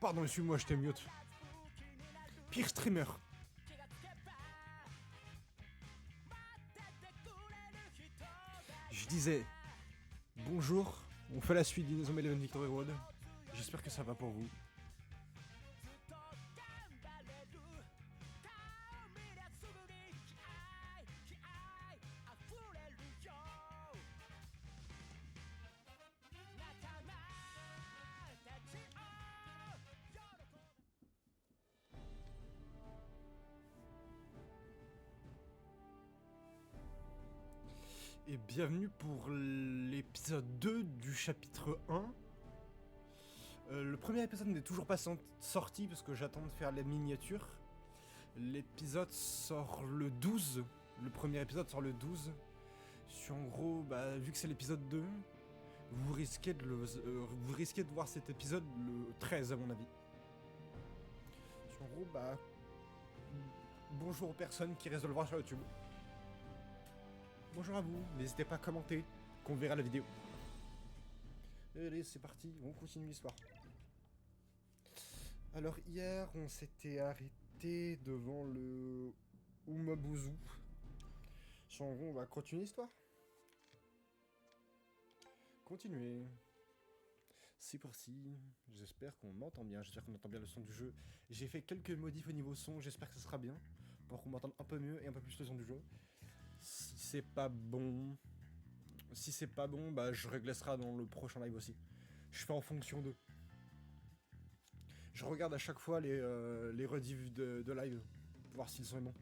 Pardon, excuse-moi, je t'ai mute. Pire streamer. Je disais, bonjour, on fait la suite d'Inazuma Eleven Victory Road. J'espère que ça va pour vous. Et bienvenue pour l'épisode 2 du chapitre 1. Le premier épisode n'est toujours pas sorti parce que j'attends de faire les miniatures. L'épisode sort le 12. Le premier épisode sort le 12. En gros, vu que c'est l'épisode 2, vous risquez de voir cet épisode le 13 à mon avis. En gros, bonjour aux personnes qui restent de le voir sur YouTube. Bonjour à vous, n'hésitez pas à commenter, qu'on verra la vidéo. Allez, c'est parti, on continue l'histoire. Alors hier, on s'était arrêté devant le Umabuzu. En gros, on va continuer l'histoire. Continuer. C'est parti, j'espère qu'on m'entend bien, j'espère qu'on entend bien le son du jeu. J'ai fait quelques modifs au niveau son, j'espère que ça sera bien, pour qu'on m'entende un peu mieux et un peu plus le son du jeu. Si c'est pas bon, je réglerai dans le prochain live aussi. Je fais en fonction d'eux. Je regarde à chaque fois les rediffs de live, pour voir si le son est bon.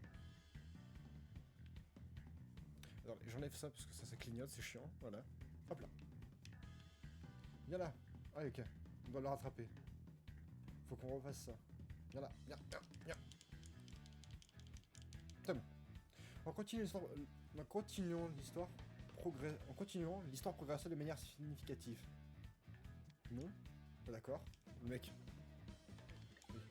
Alors, j'enlève ça parce que ça clignote, c'est chiant, voilà. Hop là. Viens là. Ah ok, on doit le rattraper. Faut qu'on refasse ça. Viens là, viens. C'est bon. En continuant l'histoire progressait de manière significative. Non? Pas d'accord. Le mec. Oui.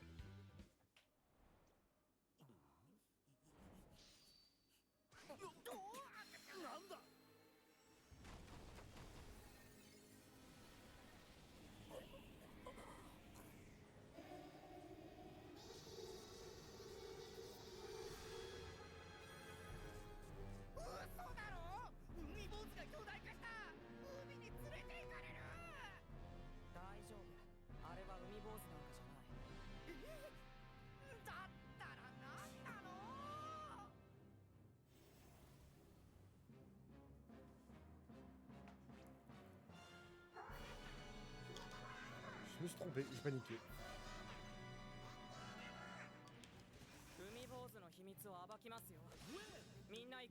Je me suis trompé, j'ai paniqué.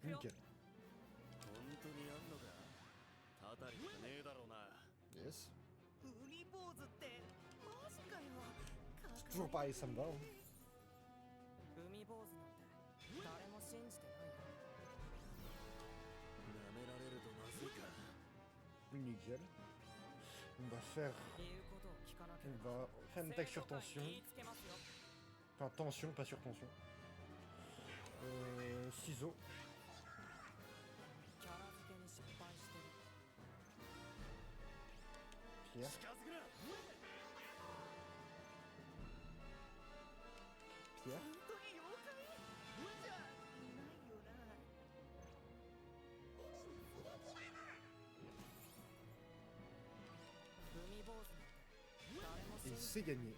Nickel. Yes. C'est toujours pareil, ça me va. Hein. Nickel. On va faire une attaque sur tension. Enfin, tension, pas sur tension. Ciseaux. Pierre. Pierre. Et c'est gagné.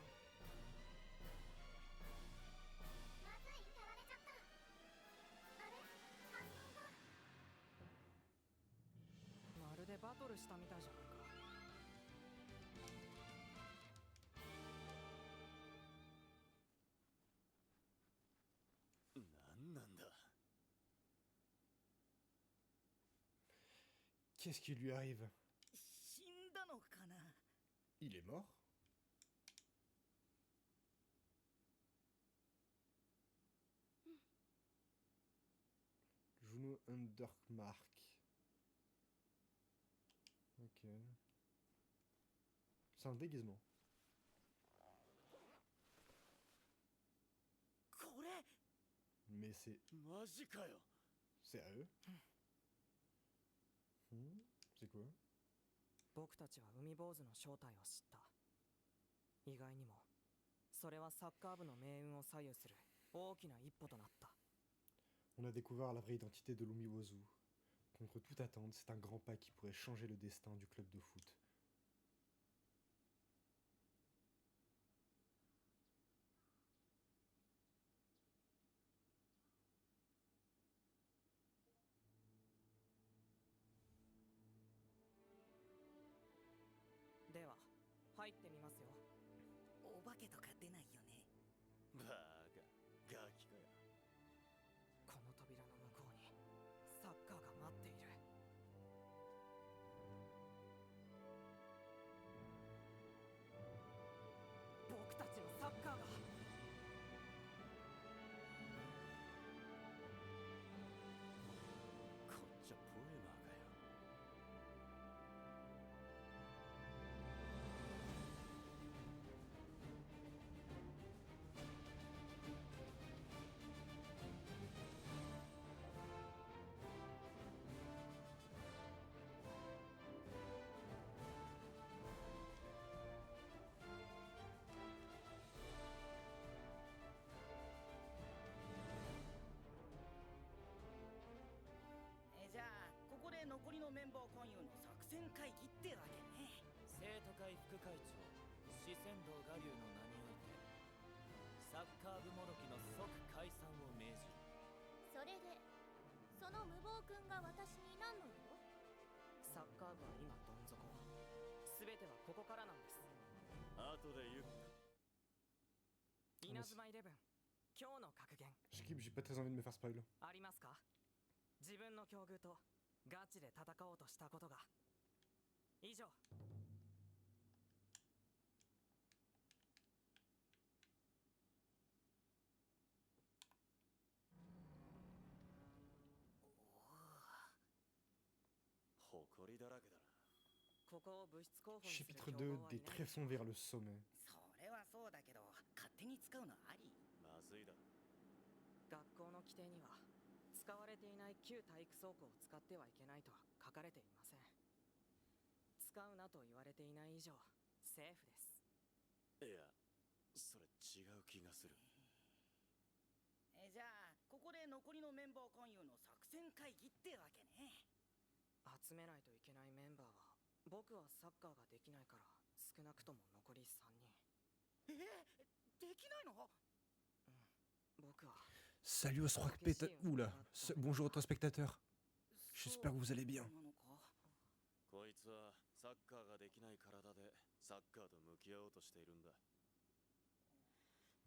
Qu'est-ce qui lui arrive? Il est mort? Juno Undermark. Ok. C'est un déguisement. Mais c'est... Sérieux? C'est quoi? 僕たちは海坊主の正体を知った。意外にもそれはサッカー部の命運を左右する大きな一歩となった。On a découvert la vraie identité de Lumiwozu. Contre toute attente, c'est un grand pas qui pourrait changer le destin du club de foot. では入ってみますよ。お化けとか出ないよね。バカガキかよ。この扉の向こうにサッカーが待っている。僕たちのサッカーが。こっちはポエマーかよ。じゃあここで残りのメンバー勧誘の作戦会議ってわけね。生徒会副会長四川道我流の名においてサッカー部もどきの即解散を命じる。それでその無謀くんが私に何の用？サッカー部は今どん底。全てはここからなんです。後でゆっ稲妻イレブン、今日の格言 Je kiffe, j'ai pas très envie de me faire spoil. ありますか？自分の境遇とガチで戦おうとしたことが。以上。誇りだらけだな。ここを部室候補にする Chapitre 強 2, 豪はい des ないでしょ tréfonds vers le sommet. それはそうだけど勝手に使うのあり？まずいだろ。学校の規定には使われていない旧体育倉庫を使ってはいけないとは書かれていません。使うなと言われていない以上セーフです。いや、それ違う気がする。じゃあここで残りのメンバー勧誘の作戦会議ってわけね。集めないといけないメンバーは僕はサッカーができないから少なくとも残り3人。できないの？僕は Salut aux spectateurs. Oula, bonjour aux spectateurs. J'espère que vous allez bien. そうなのか。こいつはサッカーができない体でサッカーと向き合おうとしているんだ。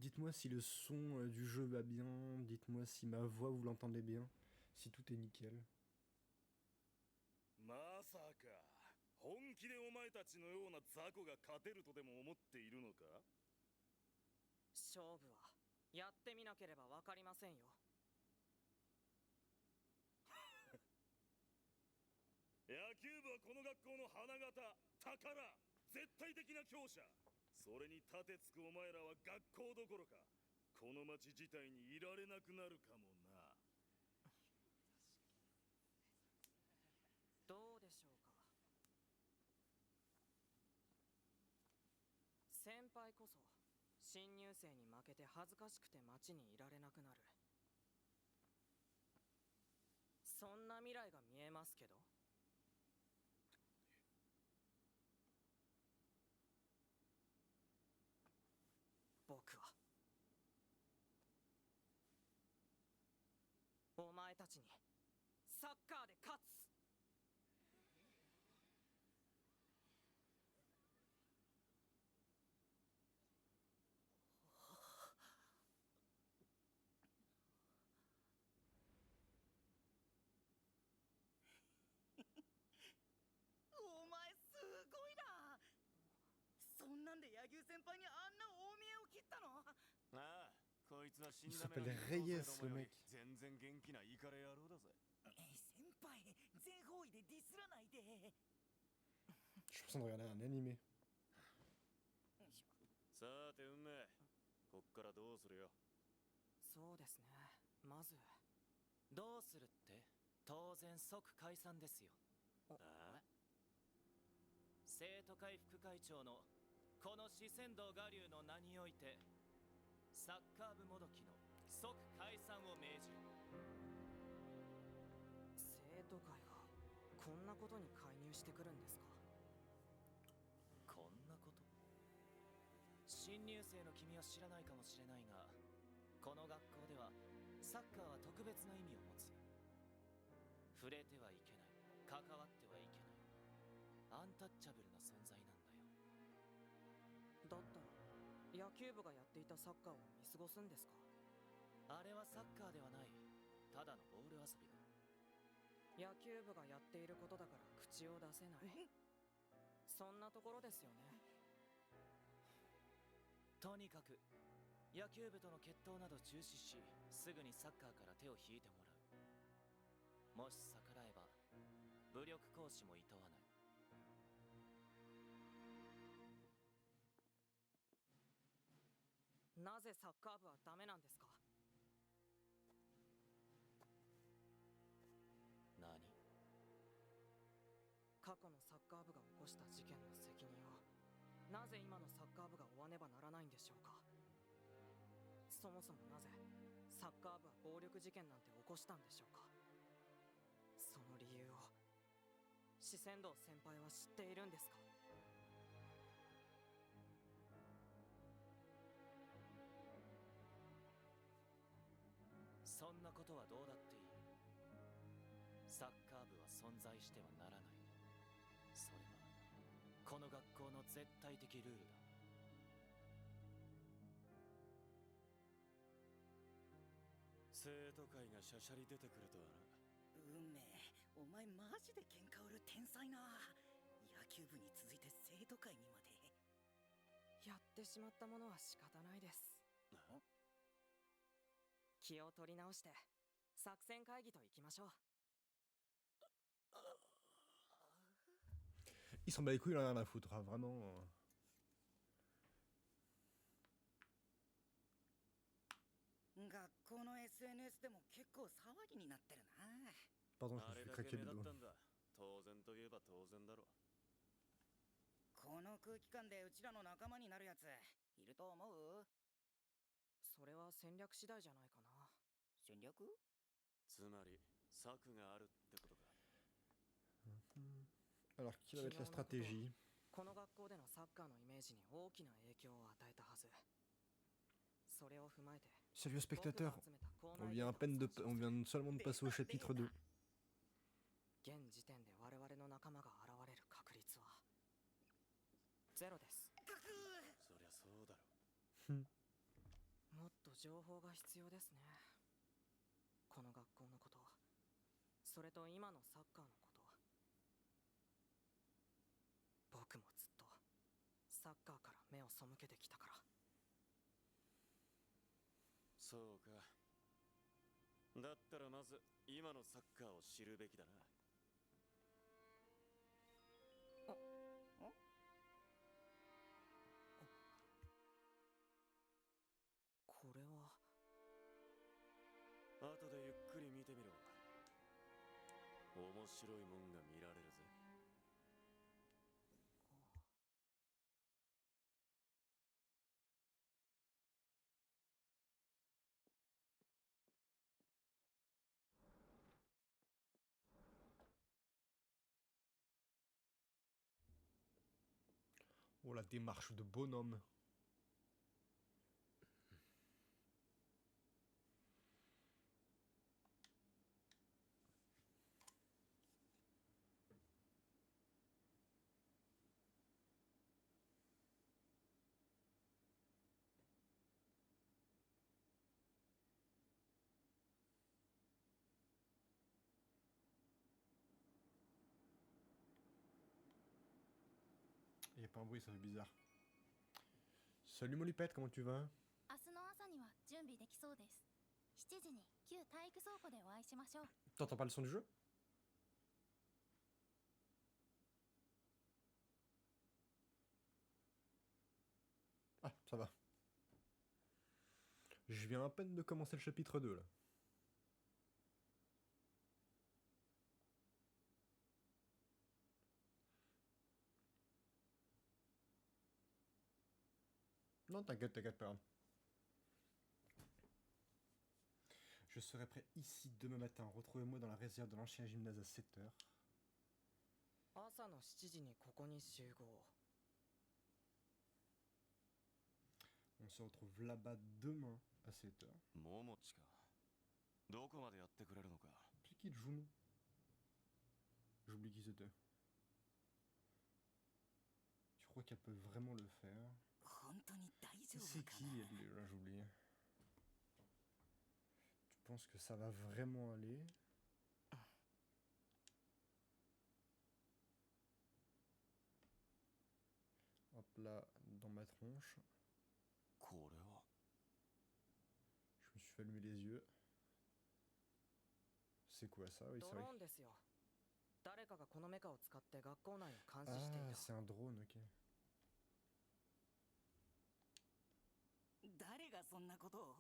Dites-moi si le son du jeu va bien, dites-moi si ma voix vous l'entendez bien, si tout est nickel. まさか本気でお前たちのような雑魚が勝てるとでも思っているのか？勝負はやってみなければわかりませんよ。野球部はこの学校の花形、宝、絶対的な強者。それに立てつくお前らは学校どころかこの町自体にいられなくなるかもな。どうでしょうか。先輩こそ新入生に負けて恥ずかしくて町にいられなくなる。そんな未来が見えますけど。僕はお前たちにサッカーで勝つ。お前すごいな。そんなんで柳生先輩にあんな大見えを切ったの？ああ、こいつは死ん Il だ目 s'appelle の Reyes, le より mec. 全然元気なイカレ野郎だぜ。先輩全方位でディスらないで。 Je suis en train de regarder un animé. さて運命、こっからどうするよ。そうですね。まずどうするって？当然即解散ですよ。ああ、生徒会副会長のこの四川道我流の名においてサッカー部もどきの即解散を命じる。生徒会がこんなことに介入してくるんですか？こんなこと？新入生の君は知らないかもしれないが、この学校ではサッカーは特別な意味を持つ。触れてはいけない、関わってはいけない、アンタッチャブルな存在なんだよ。だったら野球部がやっていたサッカーを見過ごすんですか？あれはサッカーではない、ただのボール遊びだ。野球部がやっていることだから口を出せない。そんなところですよね。とにかく野球部との決闘など中止し、すぐにサッカーから手を引いてもらう。もし逆らえば武力行使も厭わない。なぜサッカー部はダメなんですか？何？過去のサッカー部が起こした事件の責任をなぜ今のサッカー部が負わねばならないんでしょうか？そもそもなぜサッカー部は暴力事件なんて起こしたんでしょうか？その理由を四川堂先輩は知っているんですか？そんなことはどうだっていい。サッカー部は存在してはならない。それはこの学校の絶対的ルールだ。生徒会がしゃしゃり出てくるとはな。運命、お前マジで喧嘩売る天才な。野球部に続いて生徒会にまで。やってしまったものは仕方ないです。気を取り直して作戦会議といきましょう。Il s'en bat les couilles, il en a rien à foutre, hein, vraiment. 学校の SNS でも結構騒ぎになってるな。 Pardon, je あ me れ suis だ fait け craquer 目 le 立っ doigt. たんだ。当然といえば当然だろ。この空気感でうちらの仲間になるやついると思う？それは戦略次第じゃないかな。戦略？つまり策があるってことか。Alors, quelle va être la stratégie? この学校でのサッカーのイメージに大きな影響を与えたはず。それを踏まえて Salut aux spectateurs, on vient seulement de passer au chapitre 2. 現時点で我々の仲間が現れる確率はゼロです。そりゃそうだろ。もっと情報が必要ですね。この学校のこと、それと今のサッカーのこと。僕もずっとサッカーから目を背けてきたから。そうか。だったらまず今のサッカーを知るべきだな。これは後でゆっくり見てみろ。面白いもんが見られるぜ。Oh, la démarche de bonhomme. Il n'y a pas un bruit, ça fait bizarre. Salut Molipette, comment tu vas? 明日の朝には準備できそうです。7時に旧体育倉庫でお会いしましょう。 T'entends pas le son du jeu? Ah, ça va. Je viens à peine de commencer le chapitre 2 là. Non, t'inquiète, t'inquiète pas. Je serai prêt ici demain matin. Retrouvez-moi dans la réserve de l'ancien gymnase à 7 heures. 朝の7時にここに集合。 On se retrouve là-bas demain à 7 heures. ももちか。どこまでやってくれるのか。 C'est qui Juno? J'oublie qui c'était. Tu crois qu'elle peut vraiment le faire? 本当に大丈 C'est 夫か qui な。 elle? Là, j'oublie. Tu penses que ça va vraiment aller? Hop là, dans ma tronche. これは。 Je me suis fait allumer les yeux. C'est quoi ça? Oui, ド c'est ロ vrai. ーンですよ。誰かがこのメカを使って学校内を監視してい Ah, た。 c'est un drone, ok. 誰がそんなことを。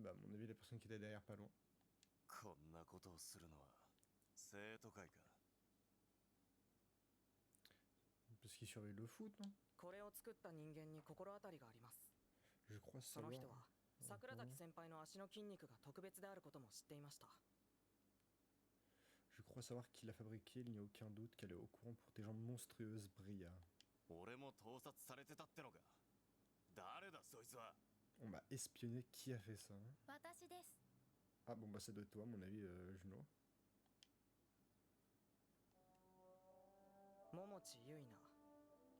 Bah, à mon avis, la personne qui était derrière, pas loin. こんなことをするのは生徒会か。 Parce qu'il surveille le foot, non? これを作った人間に心当たりがあります。 Je crois その savoir. 人は桜崎先輩の足の筋肉が特別であることも知っていました。 Je crois savoir qui l'a fabriqué, il n'y a aucun doute qu'elle est au courant pour tes jambes monstrueuses, Bria. 俺も盗撮されてたってのか。誰だそいつは。 On m'a espionné, qui a fait ça? 私です。 Ah bon bah ça doit être toi à mon avis, Juno. 桃地結菜、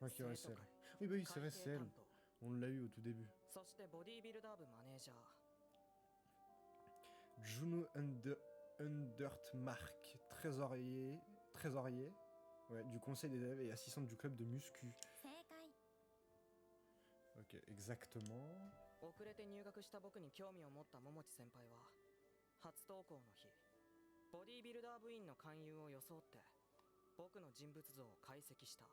Ok ouais c'est 生徒 elle. 会 Oui bah oui c'est 会 vrai 計 c'est elle. 担当、 On l'a eu au tout début. そしてボディービルダー部マネージャー。 Juno Undertmark, trésorier ouais, du conseil des élèves et assistante du club de muscu. 正解。 Ok, exactement. 遅れて入学した僕に興味を持った桃地先輩は初登校の日、ボディービルダー部員の勧誘を装って僕の人物像を解析した。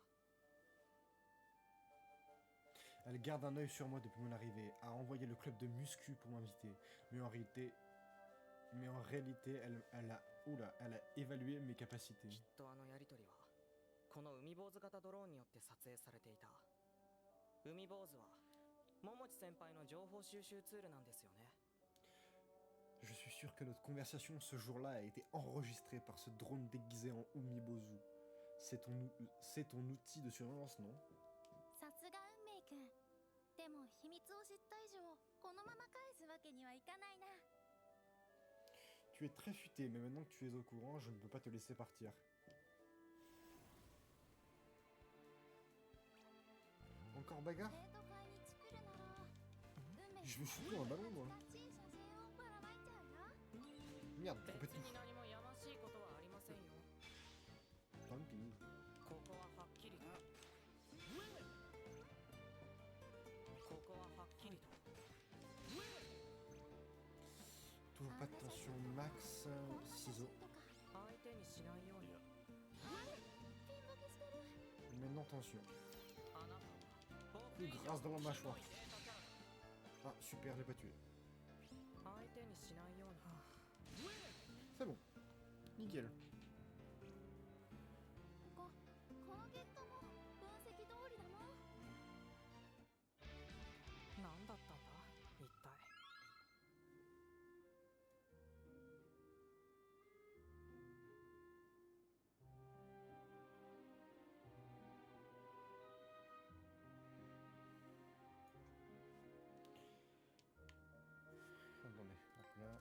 Elle garde un œil sur moi depuis mon arrivée, a envoyé le club de muscu pour m'inviter, mais en réalité, elle a évalué mes capacités. きっとあのやりとりはこの海坊主型ドローンによって撮影されていた。海坊主は桃地先輩の情報収集ツールなんですよね。 Je suis sûr que notre conversation ce jour-là a été enregistrée par ce drone déguisé en Umibozu. C'est ton outil de surveillance, non? さすが運命くん。でも秘密を知った以上このまま返すわけにはいかないな。 Tu es très futé, mais maintenant que tu es au courant, je ne peux pas te laisser partir. Encore bagarre? 生徒会にチクるなら運命 Je veux shooter un ballon, moi. 懐かしい写真をばらまいちゃうよ。 Merde, 別 trompé de に touche. 何もやましいことはありませんよ。 Tant pis. ここははっきりと。ここははっきりと。 Toujours pas de tension max, こんな写 ciseaux. 真とか。相手にしないように。ピンボケしてる。 Maintenant tension. あなたは僕 Plus 以上 grâce dans la ひどい mâchoire. データキャラだ。 Ah, super, je l'ai pas tué. 相手にしないように。 C'est bon. Nickel. この結果も分析通りだもん。何だったんだ一体。 Attendez, hop là.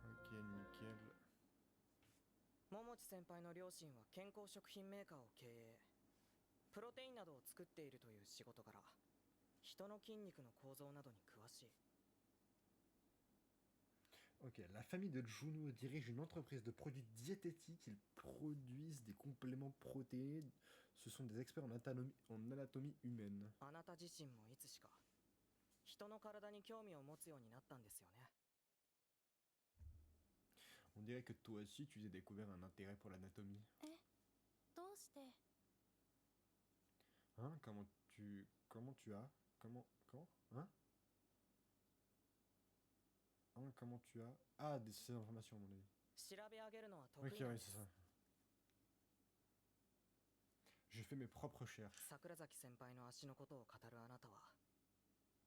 Ok, nickel. 桃地先輩の両親は健康食品メーカーを経営。プロテインなどを作っているという仕事から人の筋肉の構造などに詳しい。 Ok, la famille de Juno dirige une entreprise de produits diététiques. Ils produisent des compléments protéinés. Ce sont des experts en anatomie humaine. あなた自身もいつしか人の体に興味を持つようになったんですよね。 On dirait que toi aussi tu t'es découvert un intérêt pour l'anatomie. どうして。 Hein? Comment tu as? Comment? Hein? Hein, comment tu as? Ah, ces informations à mon avis. 調べ上げるのは得 Ok, 意なん ouais, で c'est す。 ça. Je fais mes propres recherches. 桜崎先輩の足のことを語るあなたは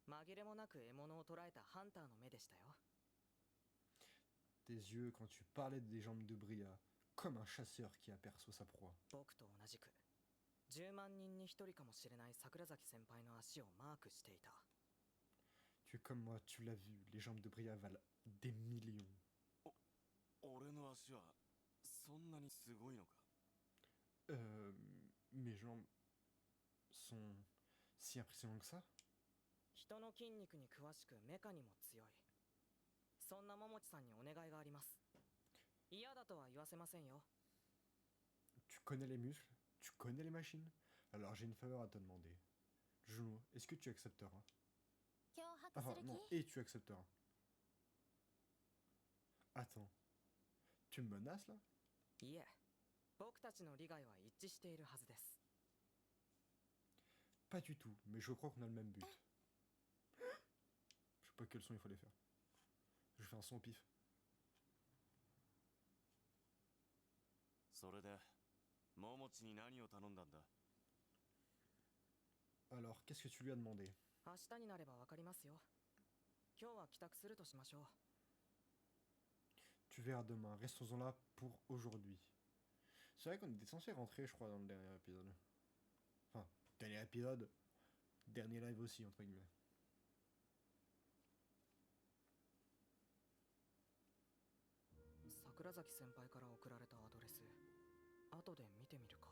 紛れもなく獲物を捕らえたハンターの目でしたよ。 Tes yeux quand tu parlais des jambes de Bria, comme un chasseur qui aperçoit sa proie. 僕と同じく10万人に1人かもしれない桜崎先輩の足をマークしていた。 Tu es comme moi, tu l'as vu, les jambes de Bria valent des millions. 俺の足はそんなにすごいのか？ Mes jambes sont si impressionnantes que ça? 人の筋肉に詳しくメカにも強い。そんな桃地さんにお願いがあります。嫌だとは言わせませんよ。 Tu connais les muscles? Tu connais les machines? Alors j'ai une faveur à te demander. Juno, est-ce que tu accepteras? 脅迫 Enfin, する non, 気？ et tu accepteras. Attends. Tu me menaces là? いえ、僕たちの利害は一致しているはずです。 Pas du tout, mais je crois qu'on a le même but. Je sais pas quel son il fallait faire. Je fais un son au pif. それで桃地に何を頼んだんだ？ Alors, qu'est-ce que tu lui as demandé? 明日になればわかりますよ。今日は帰宅するとしましょう。 Tu verras demain, restons-en là pour aujourd'hui. C'est vrai qu'on était censé rentrer, je crois, dans le dernier épisode. Enfin, dernier épisode, dernier live aussi, entre guillemets. 桜崎先輩から送られたアドレス、後で見てみるか。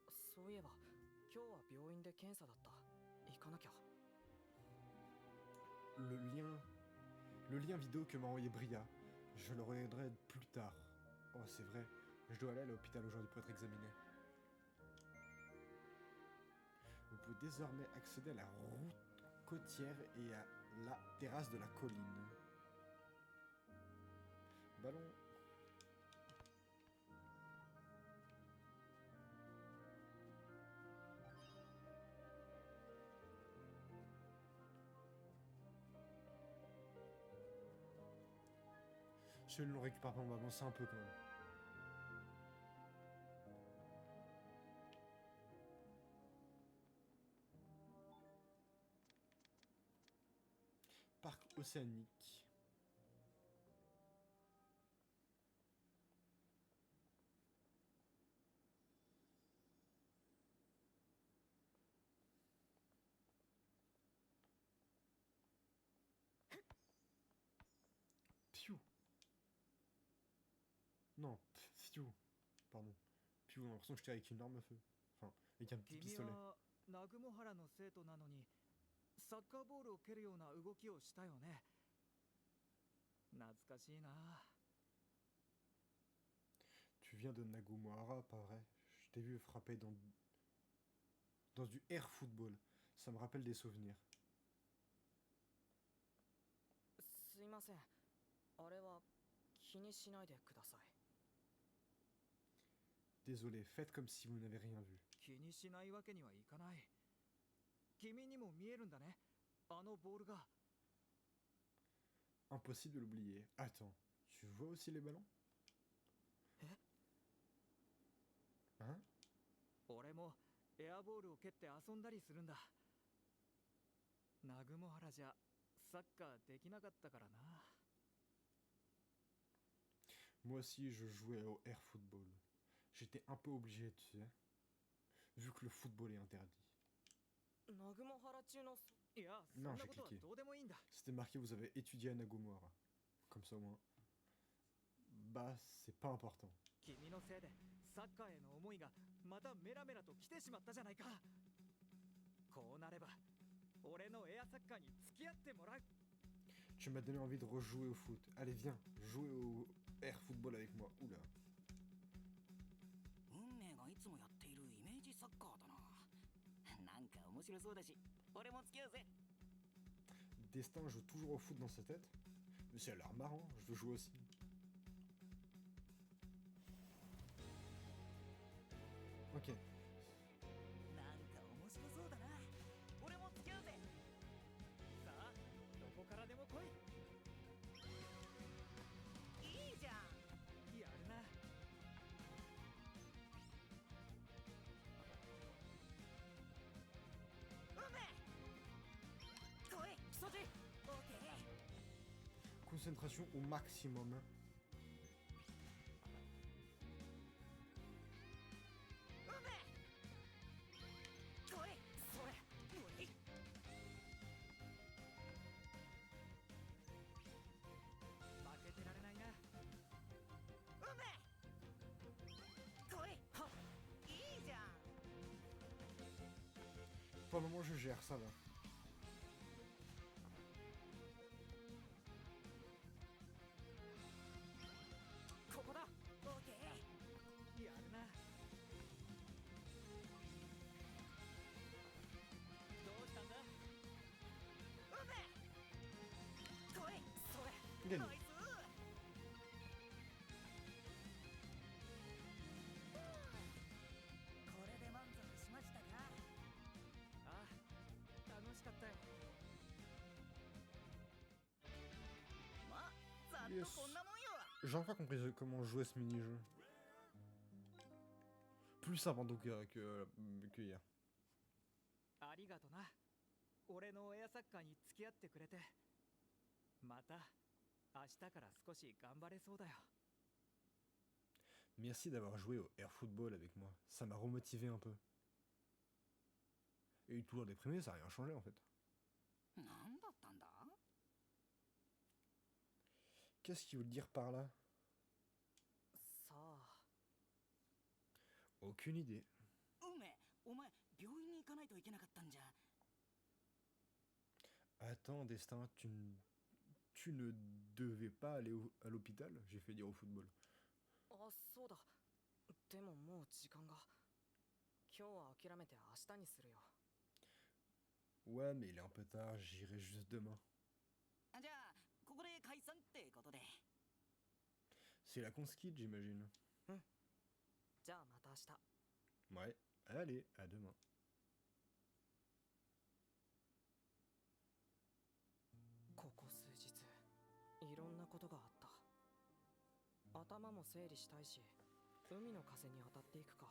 そういえば今日は病院で検査だった。行かなきゃ。 Le lien vidéo que m'a envoyé Bria, je le regarderai plus tard. Oh, c'est vrai, je dois aller à l'hôpital aujourd'hui pour être examiné. Vous pouvez désormais accéder à la route côtière et à la terrasse de la colline. Ballon. Je ne le récupère pas, on va avancer un peu quand même. Parc océanique. Piou. Non, Piou. Pardon. Piou, j'ai l'impression que je tire avec une arme à feu. Enfin, avec un petit 君 pistolet. は南雲原の生徒なのにサッカーボールを蹴るような動きをしたよね。懐かしいな。 Tu viens de Nagumohara, pas vrai? Je t'ai vu frapper dans du air football. Ça me rappelle des souvenirs. すいません。あれは気にしないでください。 Désolé, faites comme si vous n'avez rien vu. 気にしないわけにはいかない。君にも見えるんだね。あのボールが。 Impossible de l'oublier. Attends, tu vois aussi les ballons? Hein? 俺もエアボールを蹴って遊んだりするんだ。南雲原じゃサッカーできなかったからな。 Moi aussi, je jouais au air football. J'étais un peu obligé, tu sais, vu que le football est interdit. 南雲原中の。いや、そん Non, な j'ai ことは cliqué. どうでもいいんだ。 C'était marqué, vous avez étudié à Nagumohara. Comme ça au moins. Bah, c'est pas important. 君のせいでサッカーへの思いがまたメラメラと来てしまったじゃないか。こうなれば俺のエアサッカーに付き合ってもらう。 Tu m'as donné envie de rejouer au foot. Allez, viens, jouer au air football avec moi. Oula. 運命がいつもやっているイメージサッカーだな。なんか面白そうだし、俺も付き合うぜ。 Destin joue toujours au foot dans sa tête. Mais ça a l'air marrant, je veux jouer aussi. Ok. なんか面白そうだな。俺も付き合うぜ。さあ、どこからでも来い。いいじゃん。やるな。運命。concentration au maximum. Hein. 負けてられないな。 Pour le moment, je gère, ça va. ここだ。オーケー。やるな。どうしたんだ。それ。 Gagné. これで満足しましたか。ああ、楽しかったよ。 まあざっ Yes. とこんなもんよ。 J'ai enfin compris comment jouer ce mini-jeu. Plus simple en tout cas que hier. ありがとな。俺のエアサッカーに付き合ってくれて。また明日から少し頑張れそうだよ。 Merci d'avoir joué au air football avec moi. Ça m'a remotivé un peu. Et toujours déprimé, ça n'a rien changé en fait. なんだったんだ。 Qu'est-ce qu'il veut dire par là? さあ Aucune idée. 梅、お前病院に行かないといけなかったんじゃ。 Attends, Destin, tu ne devais pas aller à l'hôpital? J'ai fait dire au football. あ、そうだ。でももう時間が。今日は諦めて明日にするよ。 Ouais, mais il est un peu tard, j'irai juste demain. じゃあここで解散ってことで。 C'est la consquide, j'imagine. じゃあまた明日。 Ouais, allez, à demain. ここ数日いろんなことがあった。頭も整理したいし、海の風に当たっていくか。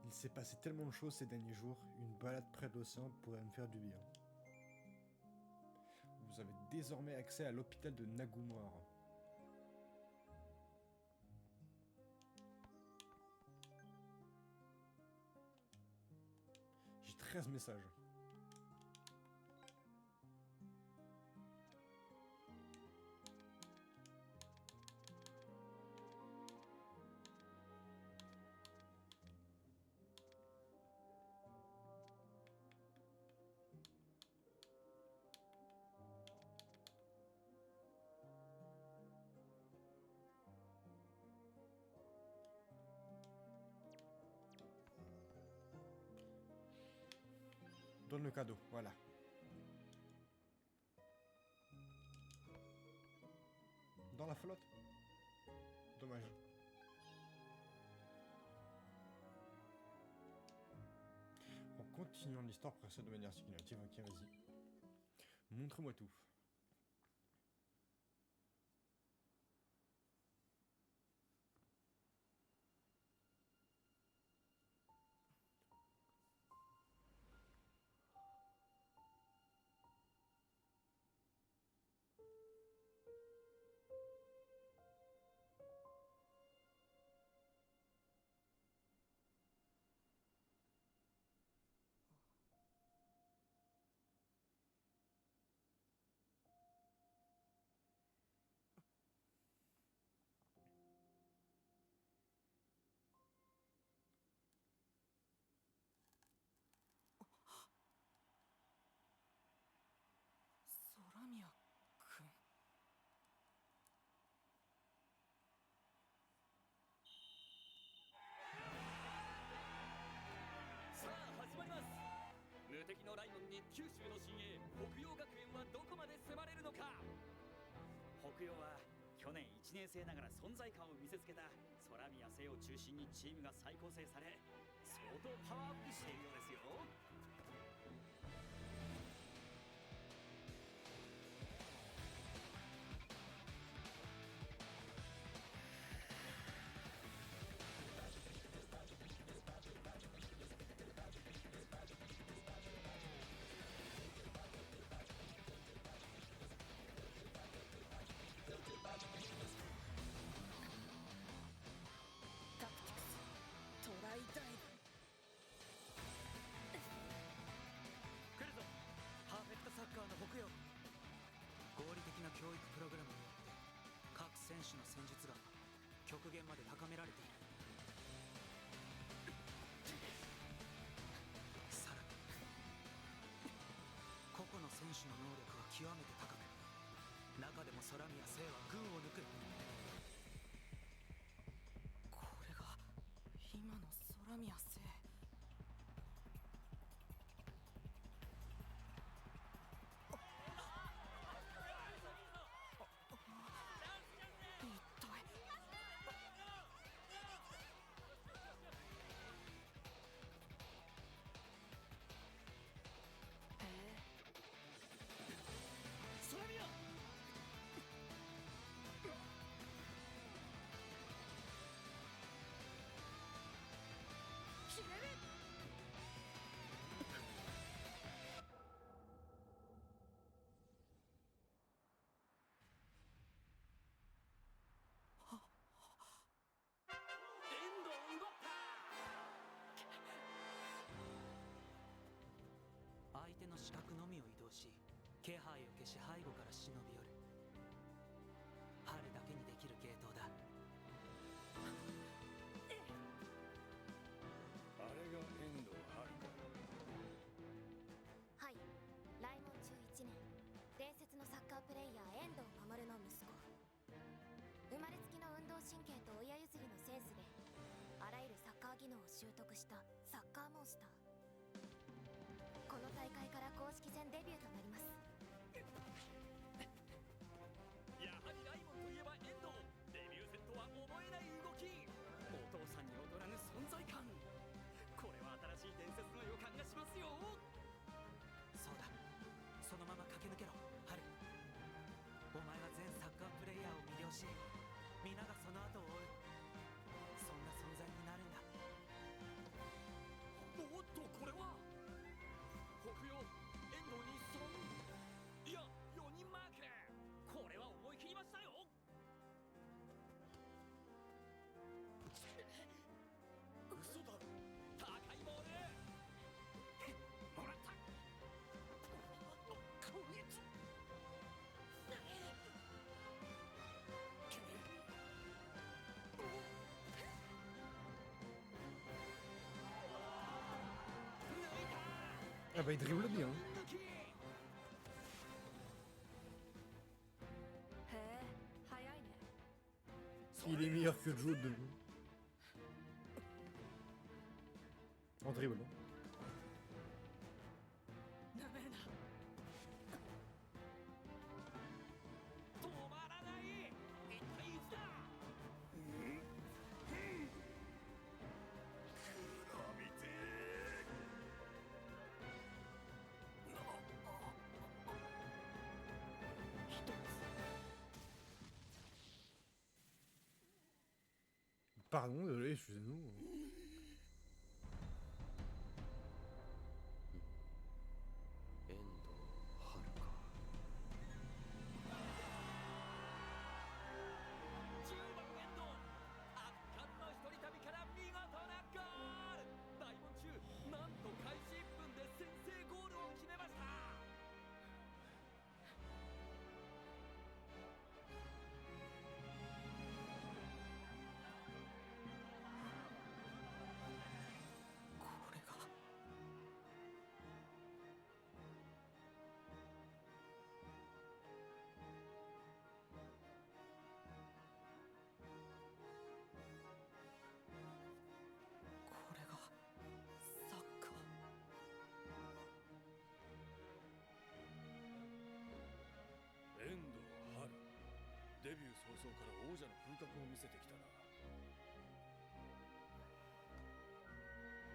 Il s'est passé tellement de choses ces derniers jours, une balade près de l'océan pourrait me faire du bien. Vous avez désormais accès à l'hôpital de Nagumoir. J'ai 13 messages. Donne le cadeau, voilà. Dans la flotte. Dommage. En continuant l'histoire précède de manière significative, ok, vas-y. Montre-moi tout. Kyushu の新鋭北陽学園はどこまで迫れるのか。北陽は去年1年生ながら存在感を見せつけた空宮聖を中心にチームが再構成され、相当パワーアップしているようですよ。プログラムによって各選手の戦術が極限まで高められている。さらに個々の選手の能力は極めて高く、中でも空宮聖は群を抜く。これが今の空宮聖。相手の視覚のみを移動し、気配を消し背後から忍び寄る。春だけにできる芸当だ。あれが遠藤春か。はい、来門中1年、伝説のサッカープレイヤー遠藤守の息子。生まれつきの運動神経と親譲りのセンスであらゆるサッカー技能を習得したサッカーモンスター。この大会から公式戦デビューとなります。やはりライモンといえば遠藤。デビュー戦とは思えない動き。お父さんに劣らぬ存在感。これは新しい伝説の予感がしますよ。そうだ、そのまま駆け抜けろ春。お前は全サッカープレイヤーを魅了し、皆がその後を追う、そんな存在になるんだ。おっと、これは北陽遠藤にいや4人マーク。これは思い切りましたよ。嘘だろ。高いボールもらった。攻撃Ah bah il dribble bien. へえ、早いね。 Il est meilleur que Joe de en dribble. なめるな。止まらない。一体いつだ。Pardon, désolé, excusez-nous. 遠藤春か。10番遠藤、圧巻の一人旅から見事なゴール。大門中、なんと開始1分で先制ゴールを決めました。これがこれがサッカー。遠藤春、デビュー早々から王者の風格を見せてきたな。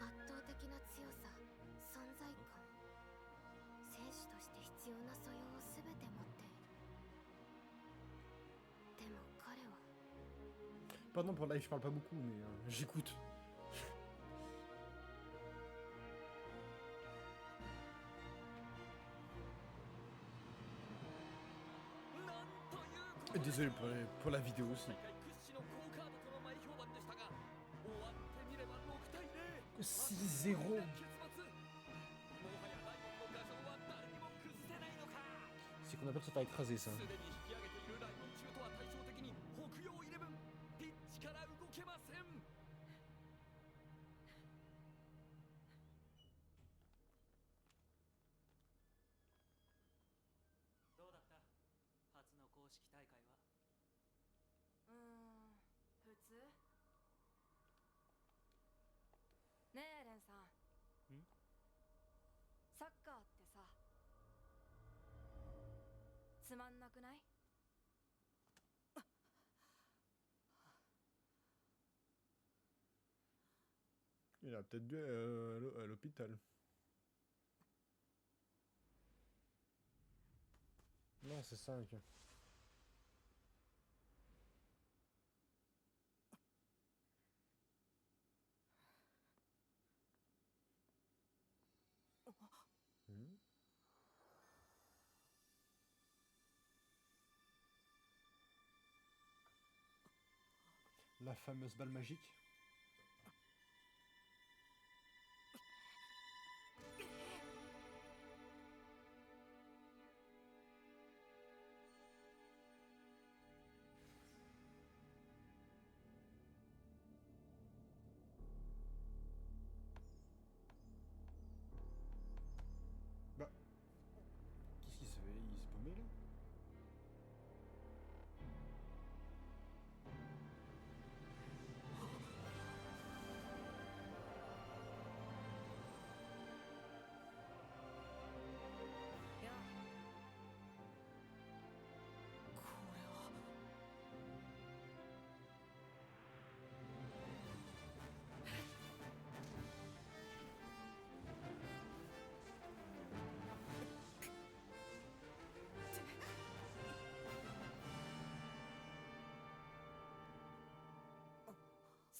圧倒的な強さ、存在感、選手として必要な素養を全て持っている。でも彼は Pardon pour le live, je parle pas beaucoup, mais j'écoute. なんという Désolé pour la vidéo aussi. 大会屈指の好カードとの前評判でしたが、終わってみれば6対0。 6-0. もはやライオンの牙城は誰にも崩せないのか。 C'est qu'on appelle ça faire écraser ça. すでに引き上げているさん。んサッカーってさ、つまんなくない？ Il a peut-être dû à l'hôpital. Non, c'est 5. La fameuse balle magique. Bah, qu'est-ce qu'il se fait? Il se paumé là?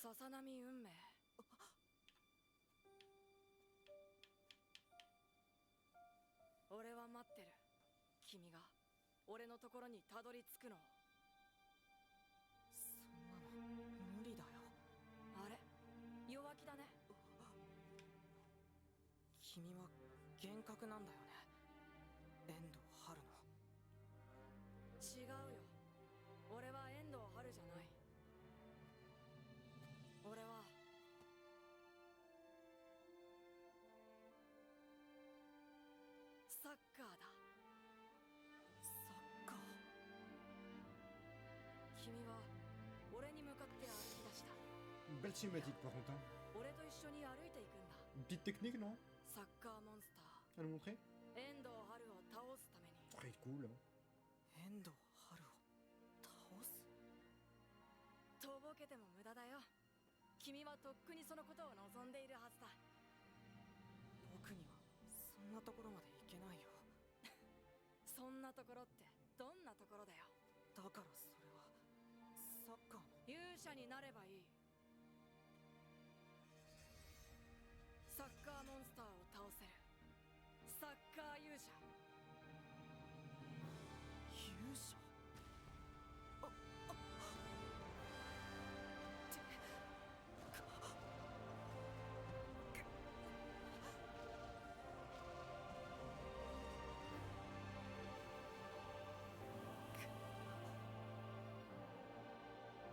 ささなみ運命。俺は待ってる。君が俺のところにたどり着くのを。そんなの無理だよ。あれ、弱気だね。君は幻覚なんだよね、遠藤春の。違うよ。俺は遠藤春じゃない。俺はサッカーだ。サッカー。君は俺に向かって歩き出した。 Belle cinématique par contre. Hein. 俺と一緒に歩いていくんだ。 Une petite technique, non? サッカーモンスター À nous montrer? 遠藤春を倒すために。 Très cool. Hein. 遠藤春を倒す。とぼけても無駄だよ。君はとっくにそのことを望んでいるはずだ。僕にはそんなところまで行けないよ。そんなところってどんなところだよ。だからそれはサッカーの。勇者になればいい。サッカーモンスターを倒せるサッカー勇者。勇者。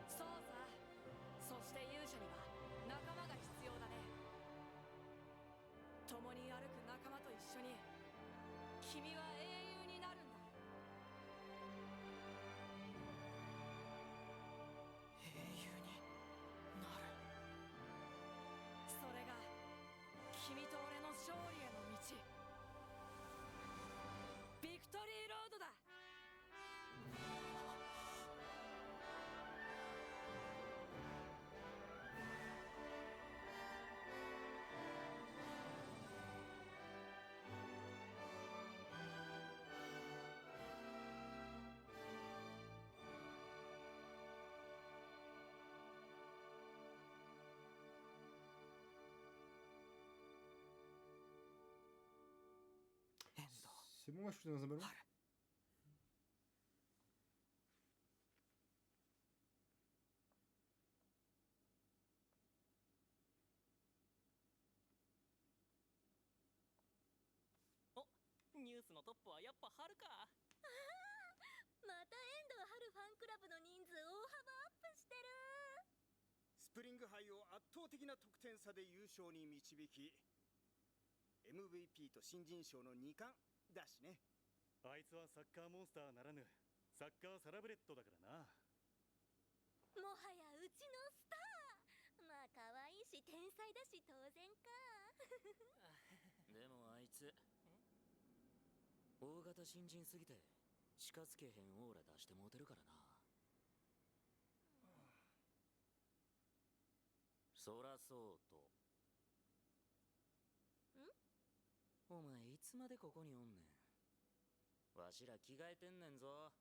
そうさ。そして勇者には仲間が必要だね。共に歩く仲間と一緒に君は英雄になるんだ。英雄になる。それが君と俺の勝利への道。ビクトリーロードだ。C'est bon, moi je suis dans un ballon. Oh, ニュースのトップはやっぱ春か。また遠藤春ファンクラブの人数大幅アップしてる。スプリング杯を圧倒的な得点差で優勝に導き MVP と新人賞の2冠だしね。あいつはサッカーモンスターならぬサッカーサラブレッドだからな。もはやうちのスター。まあ可愛いし天才だし当然か。でもあいつ大型新人すぎて近づけへんオーラ出してもうてるからな。そらそうと。お前いつまでここにおんねん。わしら着替えてんねんぞ。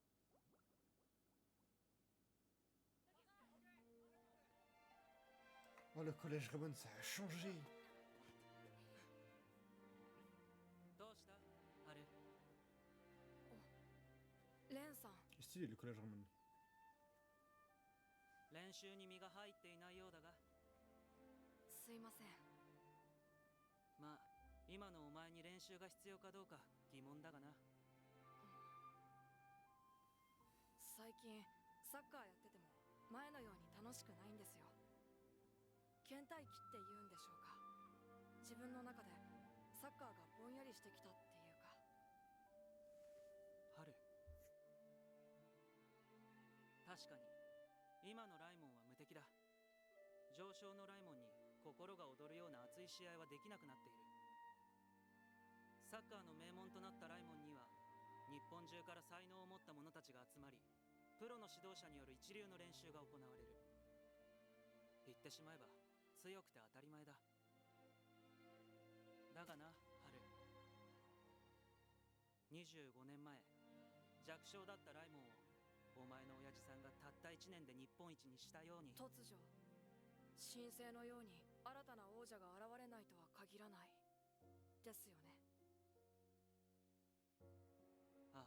Oh, le collège Raymond, ça a changé. どうしたハル？レンさん、 Stylé le collège Raymond. 練習に身が入っていないようだが、すいません。まあ今のお前に練習が必要かどうか疑問だがな。最近サッカーやってても前のように楽しくないんですよ。倦怠期って言うんでしょうか。自分の中でサッカーがぼんやりしてきたっていうか。ハル、確かに今のライモンは無敵だ。上昇のライモンに心が躍るような熱い試合はできなくなっている。サッカーの名門となったライモンには日本中から才能を持った者たちが集まり、プロの指導者による一流の練習が行われる。言ってしまえば強くて当たり前だ。だがな、ハル、25年前弱小だったライモンをお前の親父さんがたった1年で日本一にしたように。突如神聖のように新たな王者が現れないとは限らないですよね。ああ、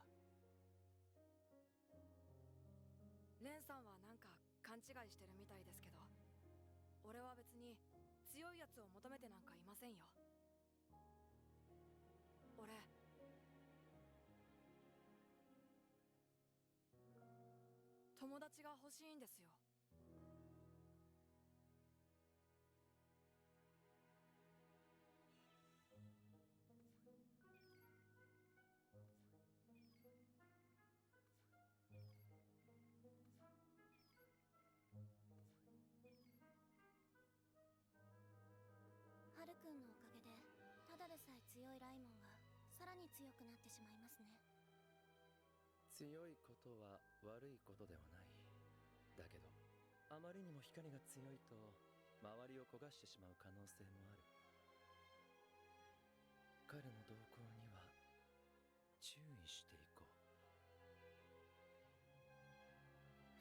レンさんはなんか勘違いしてるみたいですけど、俺は別に強いやつを求めてなんかいませんよ。俺友達が欲しいんですよ。ハルくんのおかげでただでさえ強いライモンがさらに強くなってしまいますね。強いことは悪いことではない。だけどあまりにも光が強いと周りを焦がしてしまう可能性もある。彼の動向には注意していこう。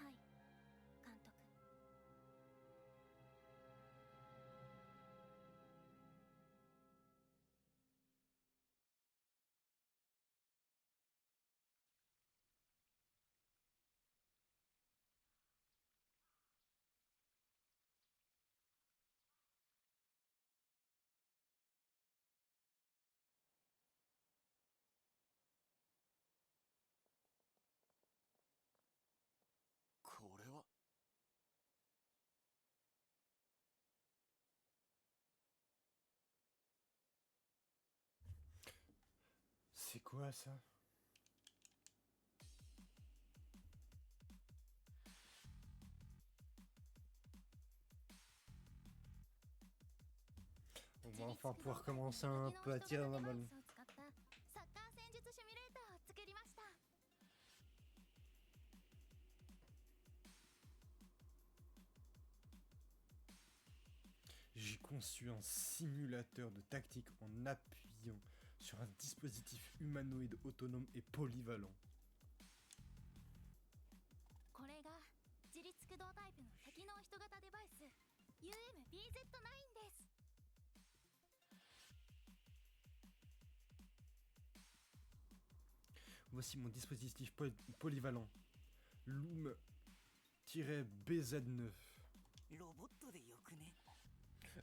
はい、監督。これはC'est quoi ça? On va enfin pouvoir commencer un peu à tirer dans la balle. サッカー戦術シミュレーターを作りました。J'ai conçu un simulateur de tactique en appuyant sur un dispositif humanoïde autonome et polyvalent. これが自律駆動タイプの多機能人型デバイス UMBZ9 です。Voici mon dispositif polyvalent. Loom-BZ9. ロボットでよくね。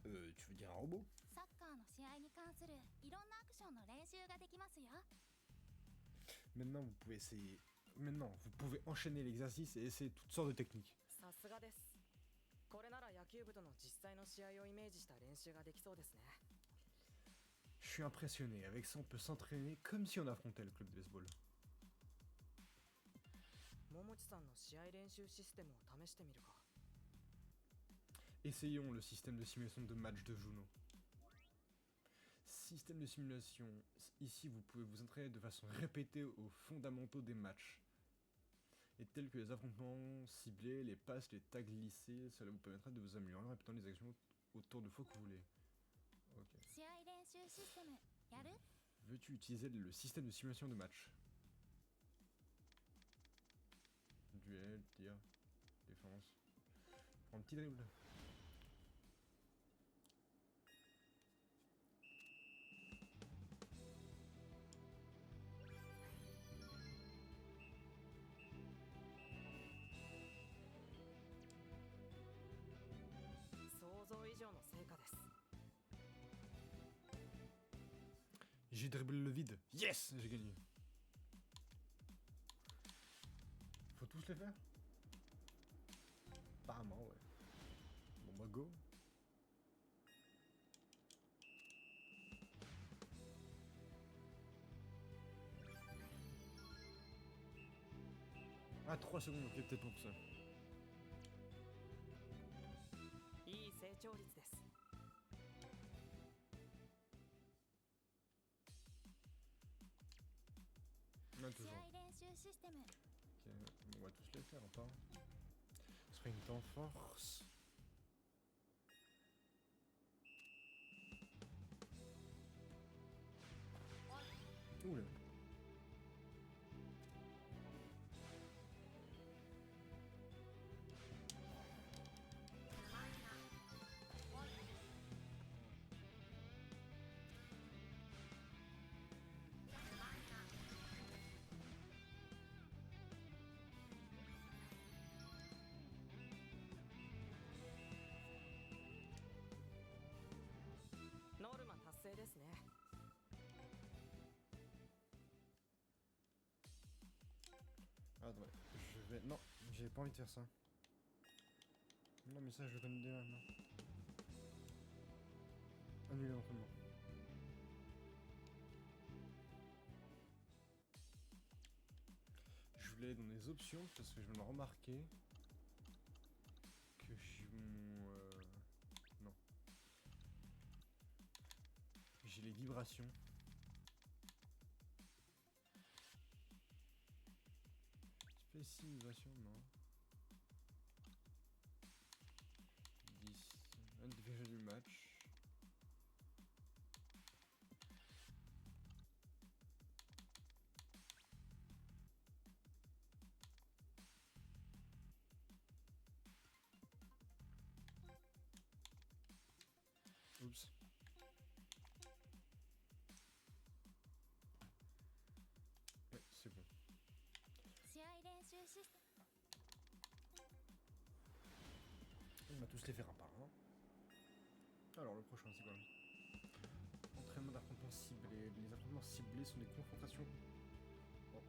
Tu veux dire un robot? サッカーの試合に関するいろんなアクションの練習ができますよ。 Maintenant, vous pouvez essayer. Maintenant, vous pouvez enchaîner l'exercice et essayer toutes sortes de techniques. さすがです。これなら野球部との実際の試合をイメージした練習ができそうですね。 Je suis impressionné. Avec ça, on peut s'entraîner comme si on affrontait le club de baseball. 桃地さんの試合練習システムを試してみるか。 Essayons le système de simulation de match de Juno. Système de simulation. Ici, vous pouvez vous entraîner de façon répétée aux fondamentaux des matchs. Et tels que les affrontements ciblés, les passes, les tags lissés, cela vous permettra de vous améliorer en répétant les actions autant de fois que vous voulez. Ok. Veux-tu utiliser le système de simulation de match? Duel, tir, défense. Prends un petit dribble. J'ai dribblé le vide. Yes, j'ai gagné. Faut tous les faire? Apparemment, ouais. Bon bah go. Ah, 3 secondes, ok, peut-être pour ça. いい成長率です。 Non, toujours. Ok, on va tous les faire, ou pas? Sprint en force. Oula. Attends, je vais... Non, j'ai pas envie de faire ça. Non, mais ça, je le connais déjà maintenant. Annuler l'entraînement. Je voulais aller dans les options parce que je viens de remarquer que j'ai mon... Non. J'ai les vibrations. Spécialisation, non. 10. Individuel du match. Oups. Ouais, c'est bon. On va tous les faire un par un. Alors le prochain c'est quoi? Entraînement d'affrontements ciblés. Les affrontements ciblés sont des confrontations... Oh.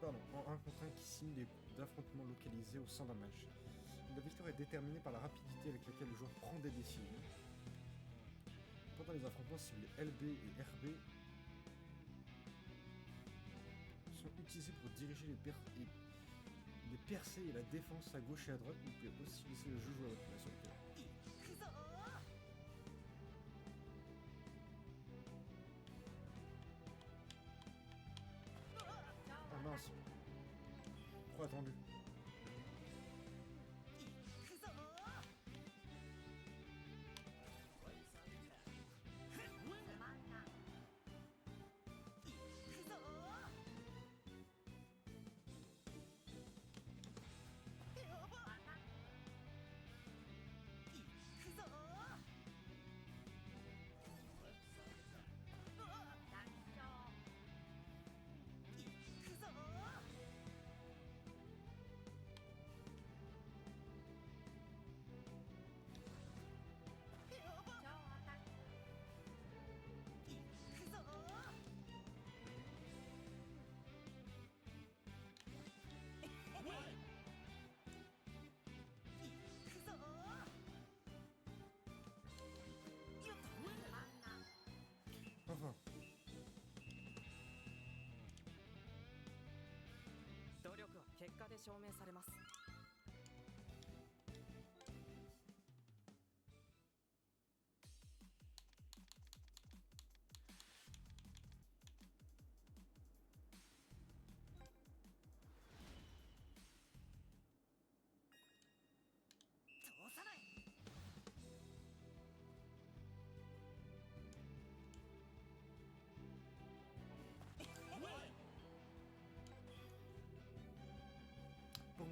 Pardon, en 1 contre 1 qui simulent des affrontements localisés au sein d'un match. La victoire est déterminée par la rapidité avec laquelle le joueur prend des décisions. Pendant les affrontements ciblés LB et RB sont utilisés pour diriger les percées et la défense à gauche et à droite. Vous pouvez aussi laisser le jeu jouer à votre place. Ah mince. Trop attendu. Enfin. 努力は結果で証明されます。